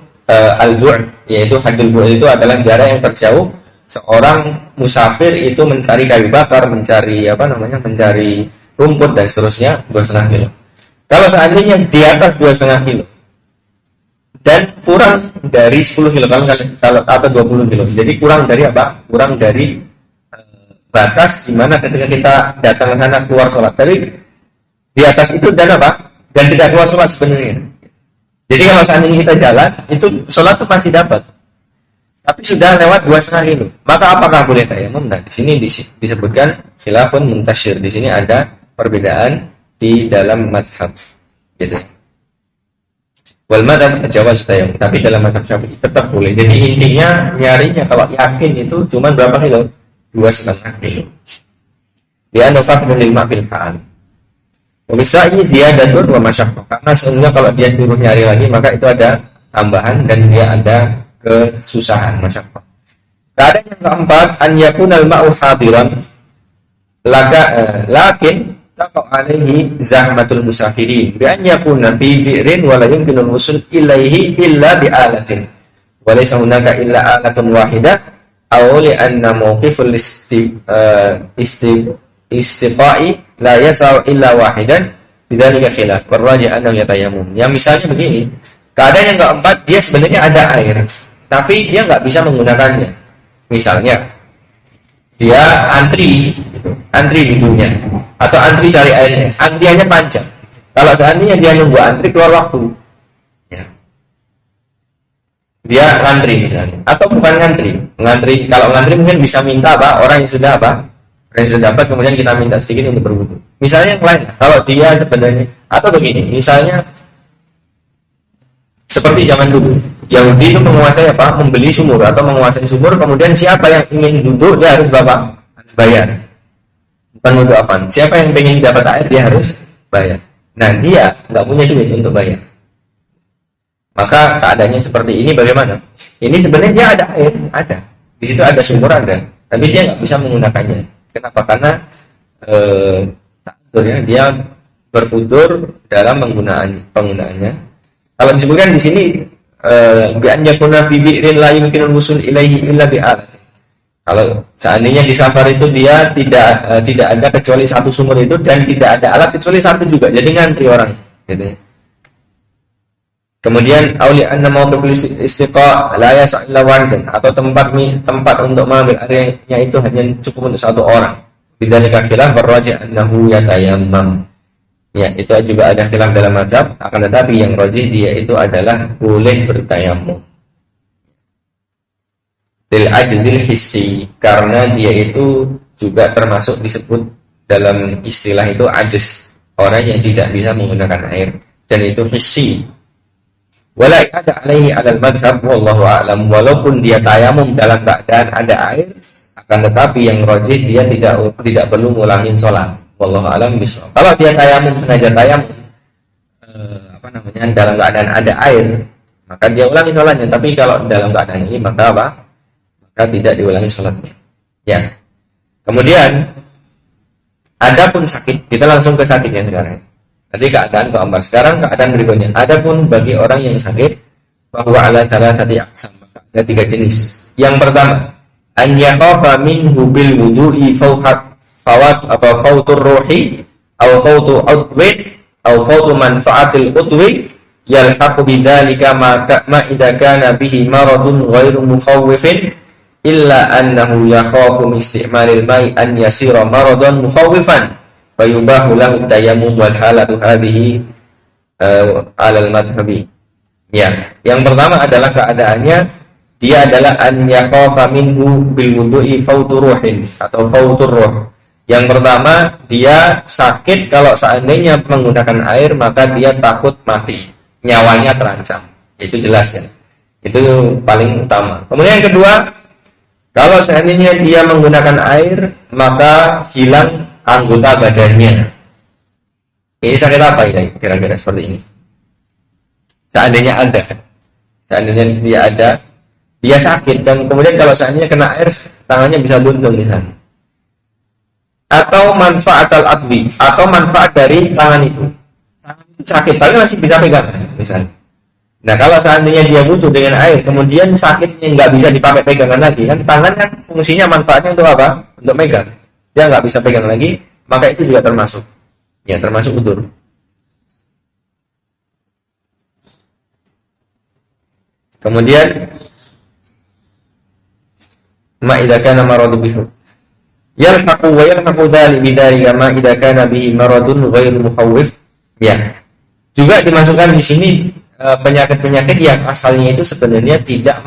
al-bu', yaitu haddul bu' itu adalah jarak yang terjauh seorang musafir itu mencari kayu bakar, mencari mencari rumput dan seterusnya, 2,5 kilo. Kalau seandainya di atas 2,5 kilo dan kurang dari 10 kilo kalau atau 20 kilo, jadi kurang dari kurang dari batas di mana ketika kita datang ke sana keluar sholat. Tapi di atas itu dan tidak keluar sholat sebenarnya. Jadi kalau seandainya kita jalan, itu sholat itu masih dapat. Tapi sudah lewat 2,5 kilo, maka apakah boleh tayamum? Nah, di sini disebutkan khilafun muntashir. Di sini ada perbedaan di dalam mazhab. Gitu. Wal madhab jawaz tayamum, tapi dalam mazhab Syafi'i tetap boleh. Jadi intinya nyarinya kalau yakin itu cuma berapa kilo? 2,5 kilo. Dia nufaqdun lil ma'fil hal. Bisa ini ziyadatun wa masyaqqah. Karena sesungguhnya kalau dia suruh nyari lagi maka itu ada tambahan dan dia ada kesusahan, masyaqqah. Keadaan yang keempat, an yakunal ma'u hadiran lakin taqa alaihi zahmatul musafirin bi an yakuna fi bi'rin wa la yumkinu al-wusul ilaihi illa bi alatin wa laysa hunaka illa alatun wahidah aw li anna mawqiful istiqa'i la yasau illa wahidan bidzalika khilaf warraji annahu yatayammum. Yang misalnya begini, keadaan yang keempat, dia sebenarnya ada air tapi dia nggak bisa menggunakannya. Misalnya dia antri wudhunya atau antri cari airnya, antriannya panjang. Kalau seandainya dia nunggu antri keluar waktu, ya. Dia ngantri misalnya, atau bukan ngantri. Kalau ngantri mungkin bisa minta orang yang sudah dapat, kemudian kita minta sedikit untuk berwudu. Misalnya yang lain, kalau dia sebenarnya, atau begini, misalnya seperti zaman dulu, Yahudi itu menguasai membeli sumur atau menguasai sumur, kemudian siapa yang ingin duduk dia harus bayar. Bukan wudu afan. Siapa yang ingin dapat air dia harus bayar. Nah, dia nggak punya duit untuk bayar. Maka keadaannya seperti ini bagaimana? Ini sebenarnya dia ada air, ada. Di situ ada sumur ada, tapi dia nggak bisa menggunakannya. Kenapa? Karena dia berputur dalam penggunaannya. Kalau disebutkan di sini bi an yakuna fi bi'rin la yumkinul wusul ilaihi illa bi alat. Kalau seandainya di safar itu dia tidak ada kecuali satu sumur itu dan tidak ada alat kecuali satu juga. Jadi ngantri orang gitu. Kemudian auli anna mawqiful istiqa la yasa illa wahidan, atau tempat untuk mengambil airnya itu hanya cukup untuk satu orang. Bidzalika khilaf warraji annahu yatayammam. Ya, itu juga ada khilaf dalam mazhab, akan tetapi yang rajih dia itu adalah boleh bertayamum. Lil ajzil hissi, karena dia itu juga termasuk disebut dalam istilah itu ajz, orang yang tidak bisa menggunakan air, dan itu hissi. Wala ada alaihi alal mazhab wallahu a'lam, walaupun dia tayamum dalam keadaan ada air, akan tetapi yang rajih dia tidak perlu ngulangin sholat. Wallahu a'lam bishawab. Kalau dia sengaja tayamum dalam keadaan ada air, maka dia ulangi sholatnya. Tapi kalau dalam keadaan ini maka tidak diulangi sholatnya. Ya. Kemudian adapun sakit, kita langsung ke sakitnya sekarang. Tadi keadaan keempat, sekarang keadaan berikutnya. Adapun bagi orang yang sakit, bahwa ala salasati aqsam, maka ada 3 jenis. Yang pertama, an yakhafa minhu bil wudu'i fautur ruhi aw fautu udwin aw fautu manfaatil udwi yalhaqu bidzalika ma idza kana bihi maradun ghairu mukhawwifin illa annahu yakhafu min isti'malil ma'i an yasira maradan mukhawwifan fayubahu lahu tayammum wal halatu hadhihi alal madhhabi. Ya, yang pertama adalah keadaannya dia adalah an yakhafa minhu bil wudu'i fautur ruhin atau fautur ruh. Yang pertama, dia sakit kalau seandainya menggunakan air, maka dia takut mati, nyawanya terancam. Itu jelas kan? Itu paling utama. Kemudian yang kedua, kalau seandainya dia menggunakan air, maka hilang anggota badannya. Ini sakit apa ini? Kira-kira seperti ini. Seandainya dia sakit, dan kemudian kalau seandainya kena air, tangannya bisa buntung misalnya. Atau manfaat al-adwi, atau manfaat dari tangan itu. Tangan itu sakit, tapi masih bisa pegang misalnya. Nah, kalau seandainya dia butuh dengan air, kemudian sakitnya nggak bisa dipakai pegangan lagi, kan tangan kan fungsinya manfaatnya untuk apa? Untuk megang. Dia nggak bisa pegang lagi, maka itu juga termasuk. Ya, termasuk udzur. Kemudian ma idza kana maradu bihi yalhaqu wa yalhaqu dzalika ma idza kana bihi maradun ghairu mukhawwif. Ya. Juga dimasukkan di sini penyakit-penyakit yang asalnya itu sebenarnya tidak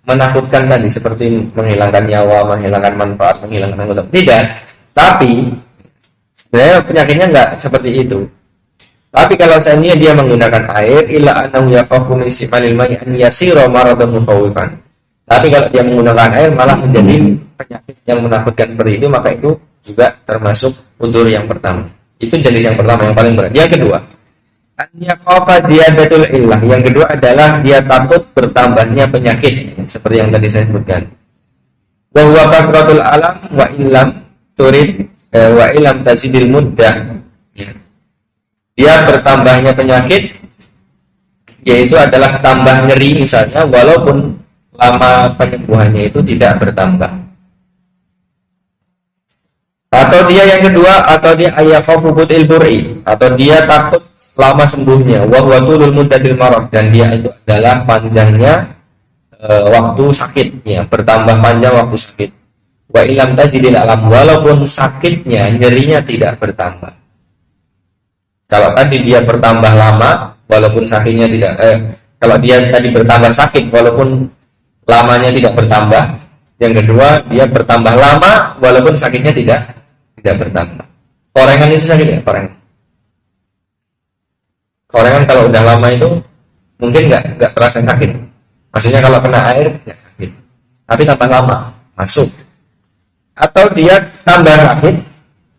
menakutkan tadi, seperti menghilangkan nyawa, menghilangkan manfaat, menghilangkan anggota. Tidak. Tapi sebenarnya penyakitnya enggak seperti itu. Tapi kalau seandainya dia menggunakan air, illa annahu yakhafu min istimalil ma'i an yasira maradan mukhawwifan. Tapi kalau dia menggunakan air malah menjadi penyakit yang menakutkan seperti itu, maka itu juga termasuk udzur yang pertama. Itu jenis yang pertama yang paling berat. Yang kedua, an yakhafa ziyadatul illah. Yang kedua adalah dia takut bertambahnya penyakit, seperti yang tadi saya sebutkan. Wa huwa kasratul alam wa illam turid wa illam tazidil muddah. Dia bertambahnya penyakit, yaitu adalah tambah nyeri misalnya, walaupun lama penyembuhannya itu tidak bertambah. Atau dia yang kedua, atau dia ayakhafu butil bur'i, atau dia takut lama sembuhnya, wa huwa tulul muddatil marad, dan dia itu adalah panjangnya waktu sakit, ya, bertambah panjang waktu sakit. Wa ilam tazidil alam, walaupun sakitnya, nyerinya tidak bertambah. Kalau tadi dia bertambah lama, walaupun sakitnya tidak, kalau dia tadi bertambah sakit, walaupun lamanya tidak bertambah. Yang kedua, dia bertambah lama, walaupun sakitnya tidak bertambah. Korengan itu sakit ya, korengan kalau udah lama itu mungkin nggak terasa sakit. Maksudnya kalau kena air nggak sakit, tapi tambah lama masuk. Atau dia tambah sakit,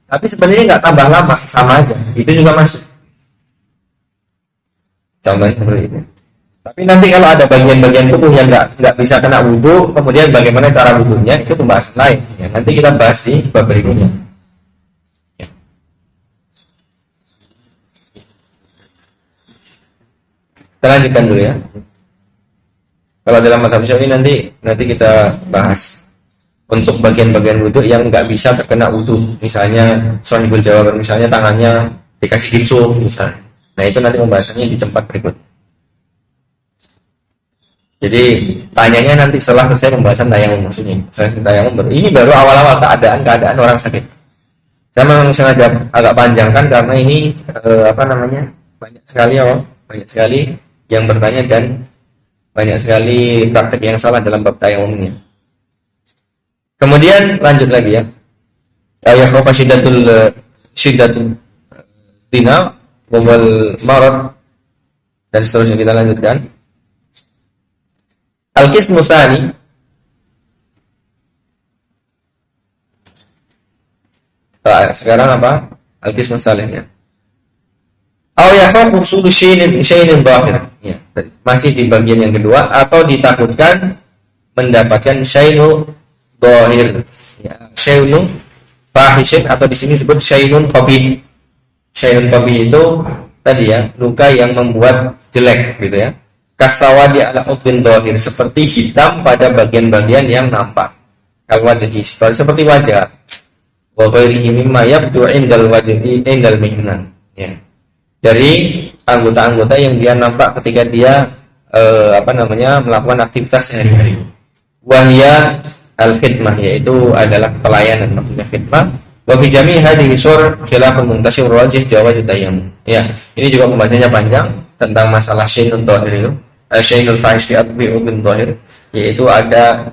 tapi sebenarnya nggak tambah lama, sama aja, itu juga masuk. Contohnya seperti itu. Tapi nanti kalau ada bagian-bagian tubuh yang nggak bisa kena wudhu, kemudian bagaimana cara wudhunya, itu pembahasan lain. Ya, nanti kita bahas di bab berikutnya. Ya. Kita lanjutkan dulu ya. Kalau dalam mazhab Syafi'i nanti kita bahas untuk bagian-bagian wudhu yang nggak bisa terkena wudhu. Misalnya Shahihul Jawab, misalnya tangannya dikasih gipsu misalnya. Nah itu nanti pembahasannya di tempat berikut. Jadi tanyanya nanti setelah selesai pembahasan tayamum, maksudnya selesai tayamum ini baru awal-awal keadaan orang sakit. Saya memang sengaja agak panjangkan karena ini banyak sekali yang bertanya dan banyak sekali praktek yang salah dalam bab tayamumnya. Kemudian lanjut lagi ya. Yakhafa syiddatul dina wal marad, dan seterusnya kita lanjutkan. Al-qismu tsani, sekarang apa? Al-qismu tsalitsnya. Aw yakhafu husulu syai'in dhahir. Ya, masih di bagian yang kedua, atau ditakutkan mendapatkan syai'un dhahir. Ya, syai'un fahishin, atau di sini disebut syai'un qabih. Syai'un qabih itu tadi ya, luka yang membuat jelek gitu ya. Kasawadi ala udwin dhahir, seperti hitam pada bagian-bagian yang nampak. Kal wajhi, seperti wajah. Wa ghairihi mimma yabdu indal wajhi indal mihnan. Ya. Dari anggota-anggota yang dia nampak ketika dia melakukan aktivitas sehari-hari. Wahya al-khidmah, yaitu adalah pelayanan, maksudnya khidmah. Wa fi jami' hadhihi sur khilafun muntashir rajih jawaz tayammum. Ya, ini juga pembahasannya panjang tentang masalah syai'un dhahir itu. Syai'ul fahish fi adbi'un dhahir, yaitu ada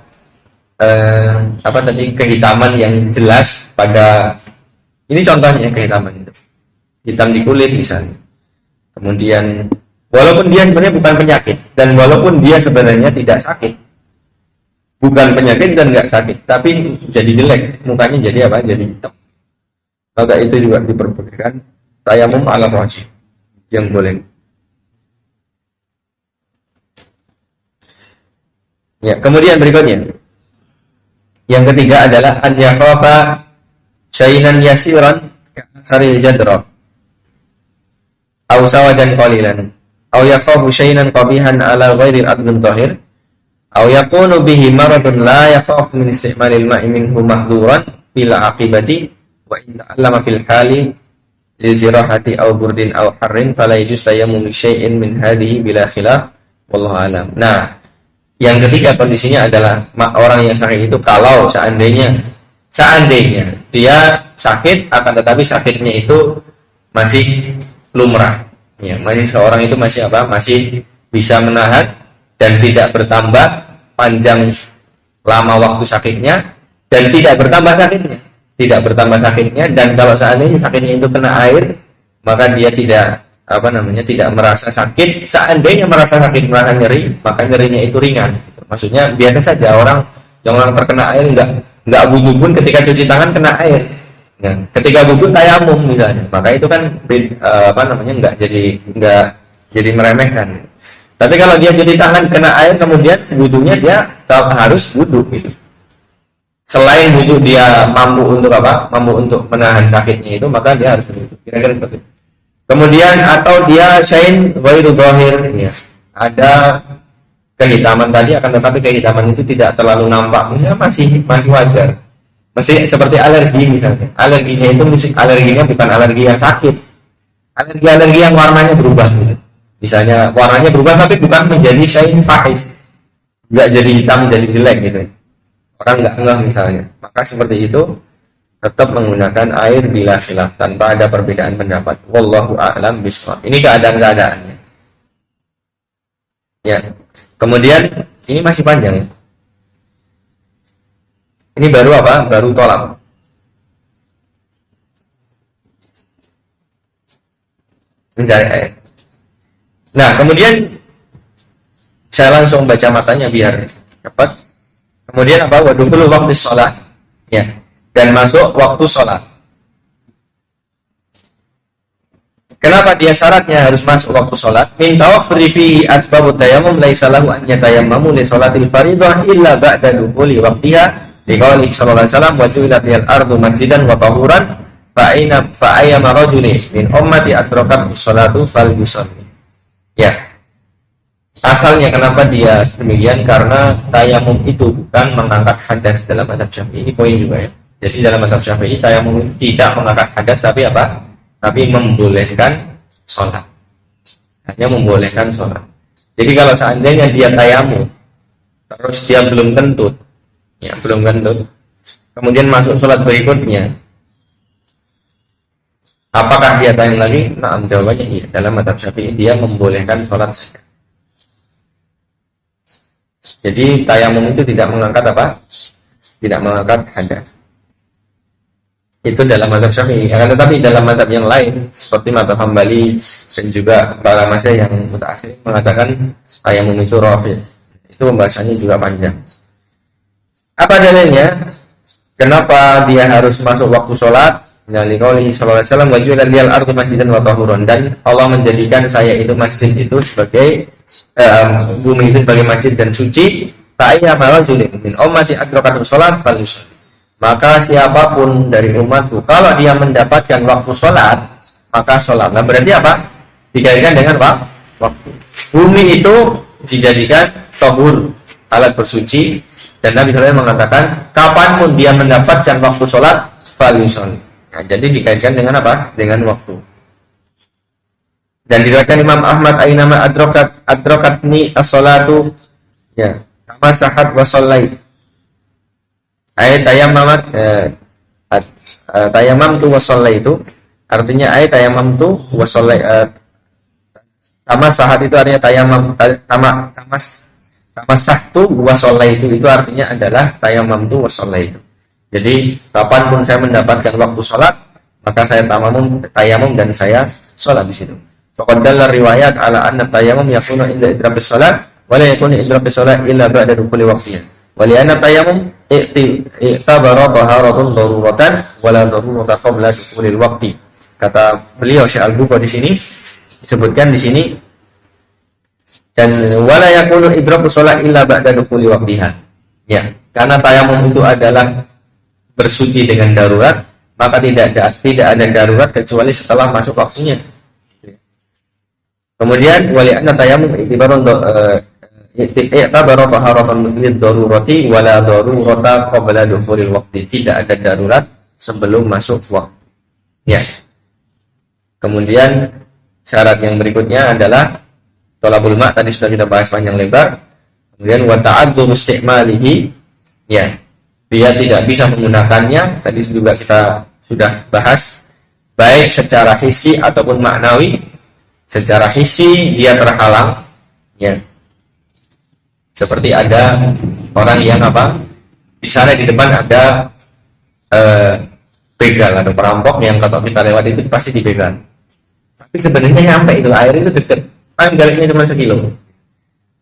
kehitaman yang jelas pada, ini contohnya kehitaman itu. Hitam di kulit misalnya. Kemudian walaupun dia sebenarnya bukan penyakit, dan walaupun dia sebenarnya tidak sakit, bukan penyakit dan nggak sakit, tapi jadi jelek, mukanya jadi apa? Jadi hitam. Maka itu juga diperbolehkan tayamum ala wajib, yang boleh. Ya, kemudian berikutnya, yang ketiga adalah an yakhafa syai'an yasiran ka'saril jadra aw sawadan qalilan aw yakhafu syai'an qabihan ala ghairi adlun dhahir aw yakunu bihi maradun la yakhafu min isti'malil ma'i minhu mahdhuran fil aqibati wa in ta'allama fil hali lil jirahati aw burdin aw harrin fala yajuz tayammum syai'in min hadhihi bila khilaf wallahu alam. Nah, yang ketiga kondisinya adalah orang yang sakit itu kalau seandainya dia sakit, akan tetapi sakitnya itu masih lumrah, ya, masih seorang itu masih bisa menahan dan tidak bertambah panjang lama waktu sakitnya, dan tidak bertambah sakitnya, dan kalau seandainya sakitnya itu kena air, maka dia tidak merasa sakit. Seandainya merasa sakit, merasa nyeri, maka nyerinya itu ringan. Maksudnya biasa saja, orang terkena air nggak bunyi pun ketika cuci tangan kena air, Nah, ketika wudhu tayamum misalnya, maka itu kan nggak jadi meremehkan. Tapi kalau dia jadi tangan kena air kemudian wudhunya dia harus wudhu gitu. Selain wudhu dia mampu untuk apa? Mampu untuk menahan sakitnya itu, maka dia harus wudhu. Kira-kira seperti itu. Kemudian atau dia syai'in ghairu dhahir, ya. Ada kehitaman tadi, akan tetapi kehitaman itu tidak terlalu nampak, misalnya masih wajar. Masih seperti alergi misalnya. Alerginya itu alerginya bukan alergi yang sakit. Alergi yang warnanya berubah gitu. Misalnya warnanya berubah tapi bukan menjadi syai'in fahish. Enggak jadi hitam, jadi jelek gitu. Orang enggak ngeh misalnya. Maka seperti itu tetap menggunakan air bila khilaf tanpa ada perbedaan pendapat. Wallahu a'lam bishawab. Ini keadaan-keadaannya. Ya. Kemudian ini masih panjang. Ini baru apa? Baru tolak. Mencari air. Nah, kemudian saya langsung baca matanya biar cepat. Kemudian apa? Wadukhulu waktu sholat. Ya. Dan masuk waktu sholat. Kenapa dia syaratnya harus masuk waktu sholat? Min tawaffuri fihi asbabut tayammum laisa lahu an yatayammamu li sholatil fardhah illa ba'da dukhuli waqtiha. Liqauli sallallahu alaihi wasallam wa ju'ilat liyal ardu masjidan wa tahuran fa ayyama rajulin min ummati adrakat sholatu falyusalli. Ya. Asalnya kenapa dia demikian? Karena tayamum itu bukan mengangkat hadas dalam mazhab Syafi'i. Ini poin juga ya. Jadi dalam mazhab Syafi'i tayamum tidak mengangkat hadas tapi apa? Tapi membolehkan sholat. Hanya membolehkan sholat. Jadi kalau seandainya dia tayamum terus dia belum kentut, ya belum kentut, kemudian masuk sholat berikutnya, apakah dia tayamum lagi? Nah, jawabannya iya. Dalam mazhab Syafi'i dia membolehkan sholat saja. Jadi tayamum itu tidak mengangkat apa? Tidak mengangkat hadas. Itu dalam mazhab Syafi'i. Tetapi dalam mazhab yang lain seperti mazhab Hambali dan juga para mazhab yang mutaakhir mengatakan tayamum itu rafi'. Itu pembahasannya juga panjang. Apa dalilnya? Kenapa dia harus masuk waktu sholat? Dari qauli sallallahu alaihi wasallam wa ju'ila liyal ardu masjidan wa tahuran, dan Allah menjadikan saya itu masjid itu sebagai bumi itu sebagai masjid dan suci. Fa ayyama rajulin min ummati adrakat sholat falyusalli. Maka siapapun dari umatku kalau dia mendapatkan waktu sholat maka sholat. Nah berarti apa? Dikaitkan dengan apa? Waktu. Bumi itu dijadikan tahur, alat bersuci, dan Nabi SAW mengatakan kapanpun dia mendapatkan waktu sholat falyusalli. Nah, jadi dikaitkan dengan apa? Dengan waktu. Dan diriwayatkan Imam Ahmad ainama adrakatni as-sholatu ya kama sahat wa shallait. Ayat tayamam tu wasallai itu artinya ayat tayamam tu wasallai tamas sahat itu artinya tayamam tamasah tu wasallai itu artinya adalah tayamam tu wasallai itu. Jadi kapanpun saya mendapatkan waktu sholat maka saya tayamum dan saya sholat di situ. Faqaddalla riwayat ala anna tayamum yakunu inda idrabis sholat wa la yakunu idrabis sholat illa ba'da dukhuli waqtiha. Walianna tayamum i'tabara taharatun daruratan wala darurata qabla dukhulil waqti. Kata beliau Syekh Al-Bukhari di sini disebutkan di sini, dan wala yakunu idraku shalah illa ba'da dukhuli waqtiha. Ya, karena tayamum itu adalah bersuci dengan darurat, maka tidak ada darurat kecuali setelah masuk waktunya. Kemudian walianna tayamum i'tibarun i'tabara taharatan lid darurati wala darurata qabla dukhulil waqti. Tidak ada darurat sebelum masuk waktu. Ya. Kemudian syarat yang berikutnya adalah thalabul ma', tadi sudah kita bahas panjang lebar. Kemudian wa ta'adzur istimalihi, ya. Dia tidak bisa menggunakannya, tadi juga kita sudah bahas, baik secara hissi ataupun maknawi. Secara hissi dia terhalang, ya. Seperti ada orang yang apa? Di sana di depan ada begal atau perampok yang kalau kita lewat itu pasti dibegal. Tapi sebenarnya nyampe itu air itu dekat. Galaknya cuma sekilo.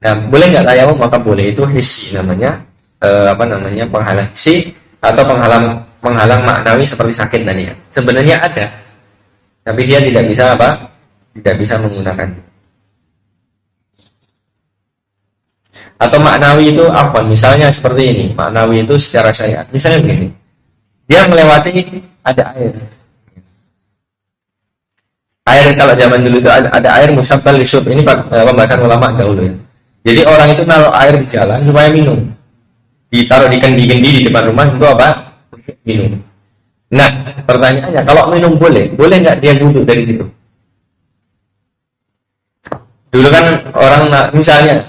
Nah, boleh nggak tayamum? Maka boleh. Itu hissi namanya. Penghalang hissi atau penghalang menghalang maknawi seperti sakit tadi ya. Sebenarnya ada, tapi dia tidak bisa apa? Tidak bisa menggunakan. Atau maknawi itu apa? Misalnya seperti ini. Maknawi itu secara syariat. Misalnya begini. Dia melewati ada air. Air kalau zaman dulu itu ada air musabbal lisub. Ini pembahasan ulama dahulu ya. Jadi orang itu naruh air di jalan supaya minum. Ditaruh di kendi-kendi di depan rumah itu apa? Minum. Nah, pertanyaannya kalau minum boleh nggak dia wudhu dari situ? Dulu kan orang misalnya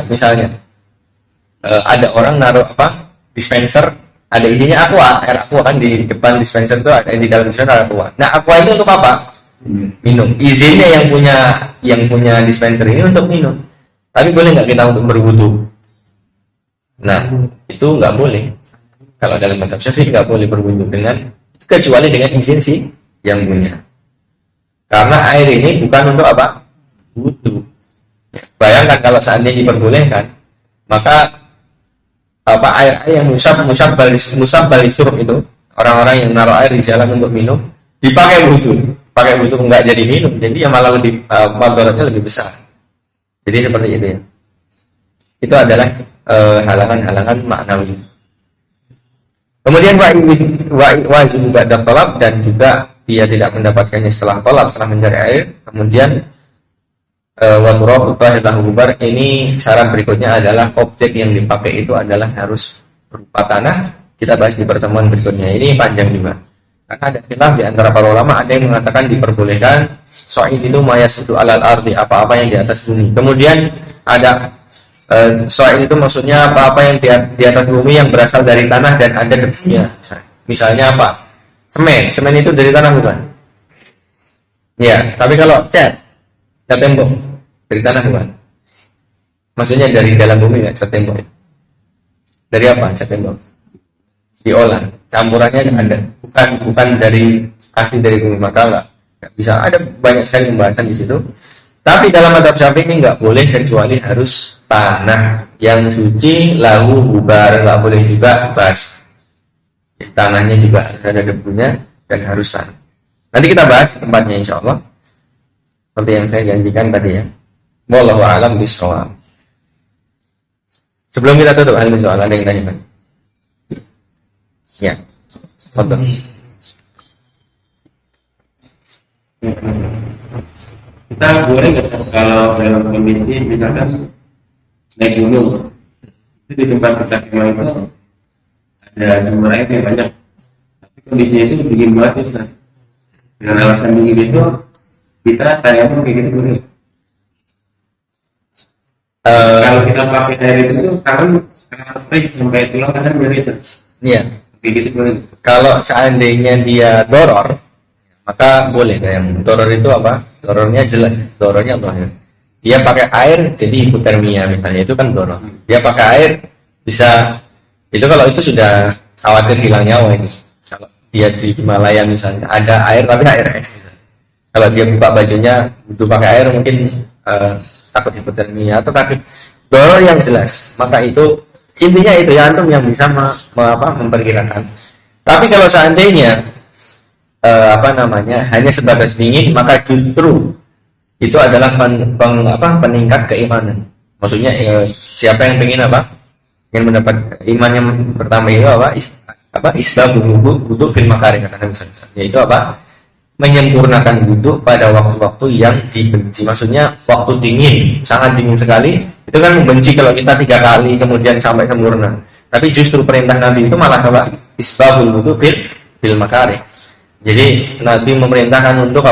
ada orang naruh apa? Dispenser, ada isinya air aqua kan di depan dispenser itu ada di dalam dispenser ada aqua. Nah, aqua itu untuk apa? Minum. Izinnya yang punya dispenser ini untuk minum. Tapi boleh nggak kita untuk berwudu? Nah, itu nggak boleh. Kalau dalam mazhab Syafi'i nggak boleh berwudu kecuali dengan izin si yang punya. Karena air ini bukan untuk apa? Wudu. Bayangkan kalau seandainya diperbolehkan, maka apa air yang musabbal syurb itu, orang-orang yang naruh air di jalan untuk minum, dipakai wudu nggak jadi minum, jadi yang malah lebih mudaratnya lebih besar. Jadi seperti itu ya. Itu adalah halangan-halangan maknawi. Kemudian wajib ba'da thalab, dan juga dia tidak mendapatkannya setelah thalab, setelah mencari air. Kemudian wa turabu tahilahu gubar, ini syarat berikutnya adalah objek yang dipakai itu adalah harus berupa tanah. Kita bahas di pertemuan berikutnya. Ini panjang juga. Karena ada khilaf di antara para ulama, ada yang mengatakan diperbolehkan so'id itu mayasudu alal ardi, apa-apa yang di atas bumi. Kemudian ada so'id itu maksudnya apa-apa yang di atas bumi yang berasal dari tanah dan ada debunya. Misalnya apa? Semen itu dari tanah bukan? Ya, tapi kalau cat tembok dari tanah bukan? Maksudnya dari dalam bumi nggak cat tembok? Dari apa cat tembok? Diolah, campurannya ada, bukan dari asli dari bumi, maka nggak bisa. Ada banyak sekali pembahasan di situ. Tapi dalam mazhab Syafi'i ini nggak boleh kecuali harus tanah yang suci, lalu bubar, nggak boleh juga bas. Tanahnya juga harus ada debunya dan harus sah. Nanti kita bahas tempatnya insya Allah. Seperti yang saya janjikan tadi ya. Wallahu a'lam bishawab. Sebelum kita tutup hal soal ada yang tanya kan? Ya, foto. Kita boleh nggak kalau dalam kondisi misalkan naik gunung, itu di tempat kita kemah itu ada sumber air yang banyak, tapi kondisinya itu dingin banget Ustaz. Dengan alasan dingin itu kita tayamum kayak gitu boleh. Kalau kita pakai air itu kan sampai tulang kadang nyeri Ustaz. Iya. Gitu, kalau seandainya dia doror, maka boleh. Yang doror itu apa? Dorornya jelas. Dorornya apa? Dia pakai air jadi hipotermia misalnya, itu kan doror. Dia pakai air bisa, itu kalau itu sudah khawatir hilang nyawa ini. Kalau dia di Himalaya misalnya ada air tapi air es. Kalau dia buka bajunya butuh pakai air mungkin takut hipotermia atau takut doror yang jelas, maka itu intinya itu ya, antum yang bisa memperkirakan. Tapi kalau seandainya hanya sebatas dingin, maka justru itu adalah peningkat keimanan. Maksudnya siapa yang ingin ingin mendapat iman yang pertama itu isbabul wudu fil makarih, kata misalnya, yaitu menyempurnakan wudu pada waktu-waktu yang dibenci. Maksudnya waktu dingin, sangat dingin sekali, itu kan membenci kalau kita 3 kali kemudian sampai sempurna. Tapi justru perintah Nabi itu malah isbabul wudu fil makarih. Jadi Nabi memerintahkan untuk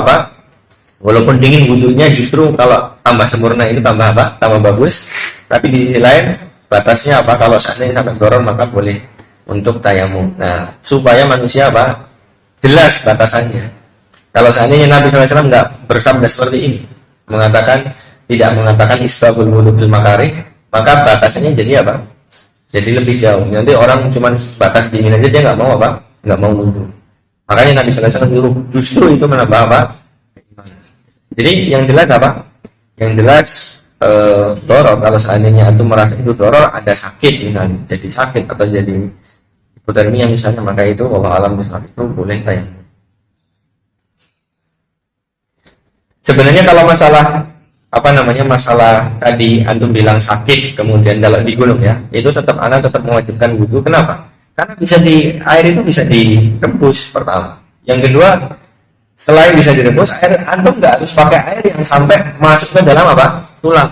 walaupun dingin wudunya justru kalau tambah sempurna itu tambah bagus. Tapi di sisi lain batasnya kalau seandainya sampai doror maka boleh untuk tayamum. Nah, supaya manusia jelas batasannya. Kalau seandainya Nabi SAW nggak bersabda seperti ini, tidak mengatakan isbabul wudu fil makarih, maka batasannya jadi Jadi lebih jauh. Nanti orang cuma batas dingin aja dia nggak mau wudu. Makanya Nabi SAW nyuruh justru itu menambah Jadi yang jelas Yang jelas doror, kalau seandainya itu merasa itu doror, ada sakit misalnya, jadi sakit atau jadi hipotermia misalnya, maka itu wallahu alam bishawab itu boleh tayamum. Sebenarnya kalau masalah masalah tadi antum bilang sakit kemudian kalau di gunung ya, itu tetap mewajibkan wudu. Kenapa? Karena air itu bisa direbus pertama. Yang kedua, selain bisa direbus, air antum nggak harus pakai air yang sampai masuk ke dalam tulang.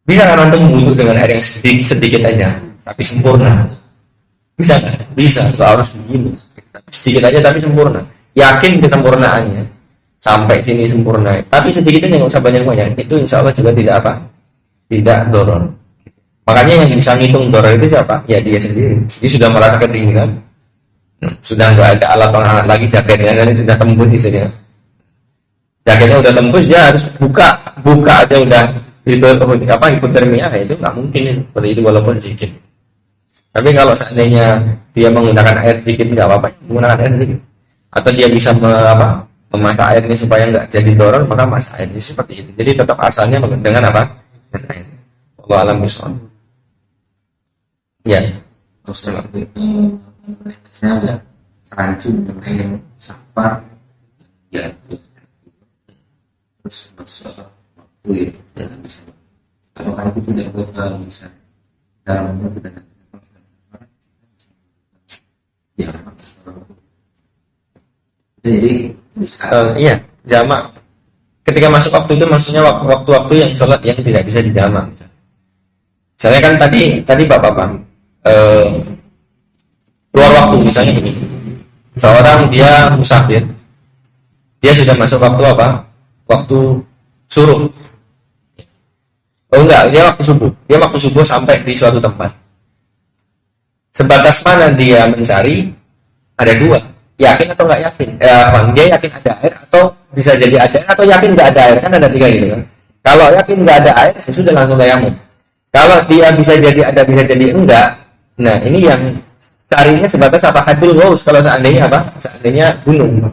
Bisa kan antum wudu dengan air yang sedikit aja, tapi sempurna. Bisa kan? Bisa. Nggak harus begini. Sedikit aja tapi sempurna. Yakin kesempurnaannya. Sampai sini sempurna, tapi sedikit aja, nggak usah banyak-banyak. Itu insya Allah juga tidak doror. Makanya yang bisa ngitung doror itu siapa? Ya dia sendiri. Dia sudah merasa kedinginan, sudah nggak ada alat penghangat lagi, jaketnya dan sudah tembus isinya. Jaketnya udah tembus, dia harus buka aja udah itu hipotermia, itu nggak mungkin seperti itu walaupun sedikit. Tapi kalau seandainya dia menggunakan air sedikit, nggak apa-apa menggunakan air sedikit. Atau dia bisa memasak air ini supaya nggak jadi doror, maka masak air ini seperti itu. Jadi tetap asalnya dengan apa? Dengan air. Allah alam bishawab. Ya. Terus saya rancu dengan sapar, ya. Terus masalah waktu itu tidak bisa. Apakah itu tidak bisa dalamnya tidak ya? Jadi iya, jamak. Ketika masuk waktu itu maksudnya waktu-waktu yang sholat yang tidak bisa dijamak. Misalnya kan tadi bapak-bapak keluar waktu, misalnya begini. Seorang dia musafir, dia sudah masuk waktu Waktu suruh. Oh enggak, dia waktu subuh. Dia waktu subuh sampai di suatu tempat. Sebatas mana dia mencari? Ada dua. Yakin atau nggak yakin? Dia yakin ada air atau bisa jadi ada air, atau yakin nggak ada air, kan ada tiga gitu kan. Kalau yakin nggak ada air, sudah langsung tayamum. Kalau dia bisa jadi ada, bisa jadi enggak, nah ini yang carinya sebatas hadul ghaus. Kalau seandainya gunung.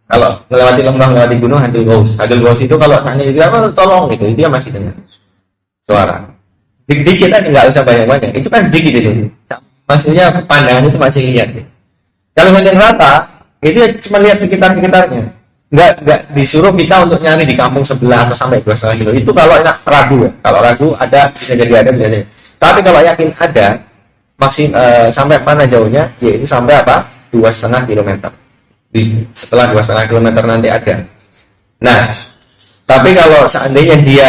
Kalau melewati lembah, melewati gunung, hadul ghaus. Hadul ghaus itu kalau seandainya tolong gitu, dia masih dengar suara. Dikit aja, nggak usah banyak-banyak. Itu kan sedikit itu. Maksudnya pandangan itu masih lihat. Gitu. Kalau ngelihat rata, itu cuma lihat sekitar-sekitarnya. Nggak disuruh kita untuk nyari di kampung sebelah atau sampai 2,5 kilo. Itu kalau ragu ya. Kalau ragu ada, bisa jadi. Tapi kalau yakin ada, sampai mana jauhnya? Yaitu sampai 2,5 kilometer. Setelah 2,5 kilometer nanti ada. Nah, tapi kalau seandainya dia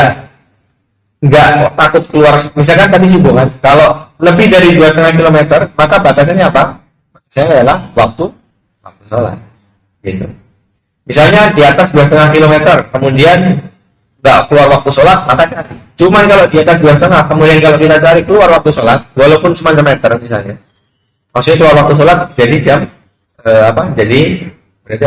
nggak takut keluar, misalkan tadi subuh kan, kalau lebih dari 2,5 kilometer, maka batasannya apa? Saya adalah waktu sholat gitu. Misalnya di atas 2,5 kilometer, kemudian nggak keluar waktu sholat, maka cari. Cuman kalau di atas 2,5, kemudian kalau kita cari keluar waktu sholat, walaupun cuma semeter misalnya, maksudnya keluar waktu sholat jadi jam jadi berarti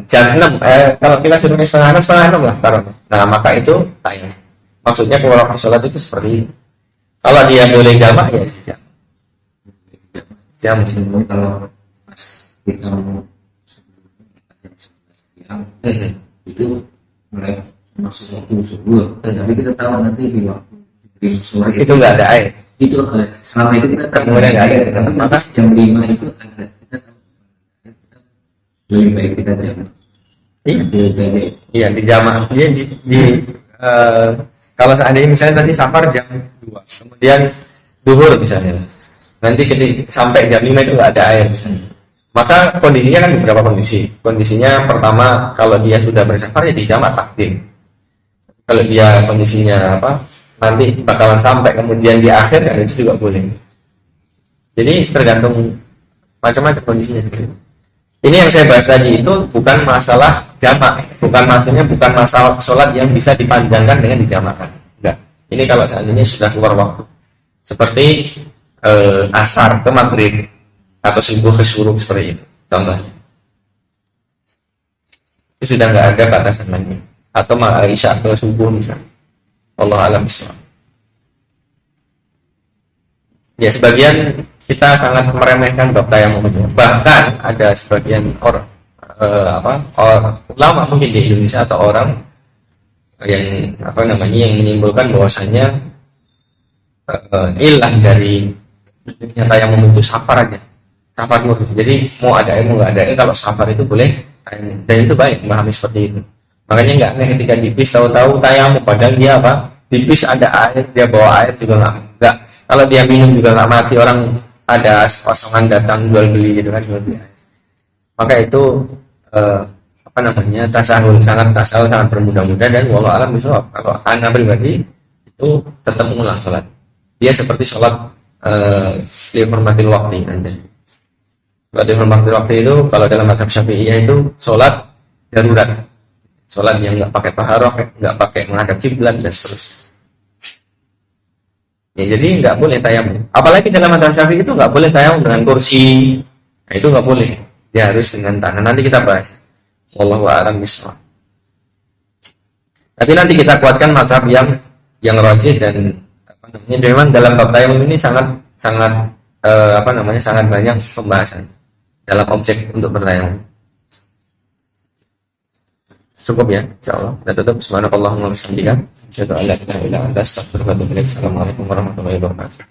jam 6, kalau kita sudah setengah 6 lah taruhnya. Nah maka itu tayang. Maksudnya keluar waktu sholat itu seperti itu. Kalau dia boleh jamak ya jam kalau pas kita mau itu mulai masuk waktu subuh, tapi kita tahu nanti di waktu di sore itu nggak ada air. Itu selama itu kita tahu kemudian nggak ada air. tapi maka jam 5 itu ada, kita tahu lebih baik kita jamak. Iya di jamak. Kalau seandainya misalnya tadi safar jam 2, kemudian duhur misalnya, nanti ketika sampai jam 5 itu nggak ada air, maka kondisinya kan beberapa kondisi. Kondisinya pertama, kalau dia sudah bersafar ya di jamak takdim. Kalau dia kondisinya nanti bakalan sampai kemudian di akhir, kan itu juga boleh. Jadi tergantung macam-macam kondisinya. Ini yang saya bahas tadi itu bukan masalah jamak, bukan masalah sholat yang bisa dipanjangkan dengan dijamakkan. Enggak. Ini kalau seandainya sudah keluar waktu, seperti asar ke maghrib atau subuh ke syuruk seperti itu contohnya, itu sudah nggak ada batasan lagi, atau isya ke subuh misalnya. Allah alam bishawab. Ya sebagian kita sangat meremehkan bab tayamum. Bahkan ada sebagian orang ulama mungkin di Indonesia atau orang yang yang menyimpulkan bahwasanya ilah dari Maksudnya tayamum itu safar aja, safar murni. Jadi mau ada air mau nggak ada air, kalau safar itu boleh tayamum. Dan itu baik memahami seperti itu. Makanya nggak aneh ketika di bis tahu-tahu tayamum, padahal dia apa, di bis ada air, dia bawa air juga nggak. Kalau dia minum juga nggak mati, orang ada kosongan datang jual beli gitu kan, jual beli air. Maka itu apa namanya, tasahul, sangat bermudah-mudah. Dan walau alam bisawab, kalau anak pribadi itu tetap mengulang sholat. Dia seperti sholat lihormatil waktu nanti. Sholat lihormatil waktu itu kalau dalam mazhab Syafi'iyah itu sholat darurat, sholat yang nggak pakai taharah, nggak pakai menghadap kiblat dan seterusnya. Ya, jadi nggak boleh tayamum. Apalagi dalam mazhab Syafi'i itu nggak boleh tayamum dengan kursi. Nah, itu nggak boleh. Dia harus dengan tangan. Nanti kita bahas. Wallahu a'lam bishawab. Tapi nanti kita kuatkan mazhab yang rajih dan apa namanya, memang dalam bab tayamum ini sangat sangat banyak pembahasan dalam objek untuk bertayamum. Cukup ya, insyaallah. Kita tutup. Subhanakallahumma wa bihamdika, asyhadu an la ilaha illa anta, astaghfiruka wa atubu ilaik. Assalamualaikum warahmatullahi wabarakatuh.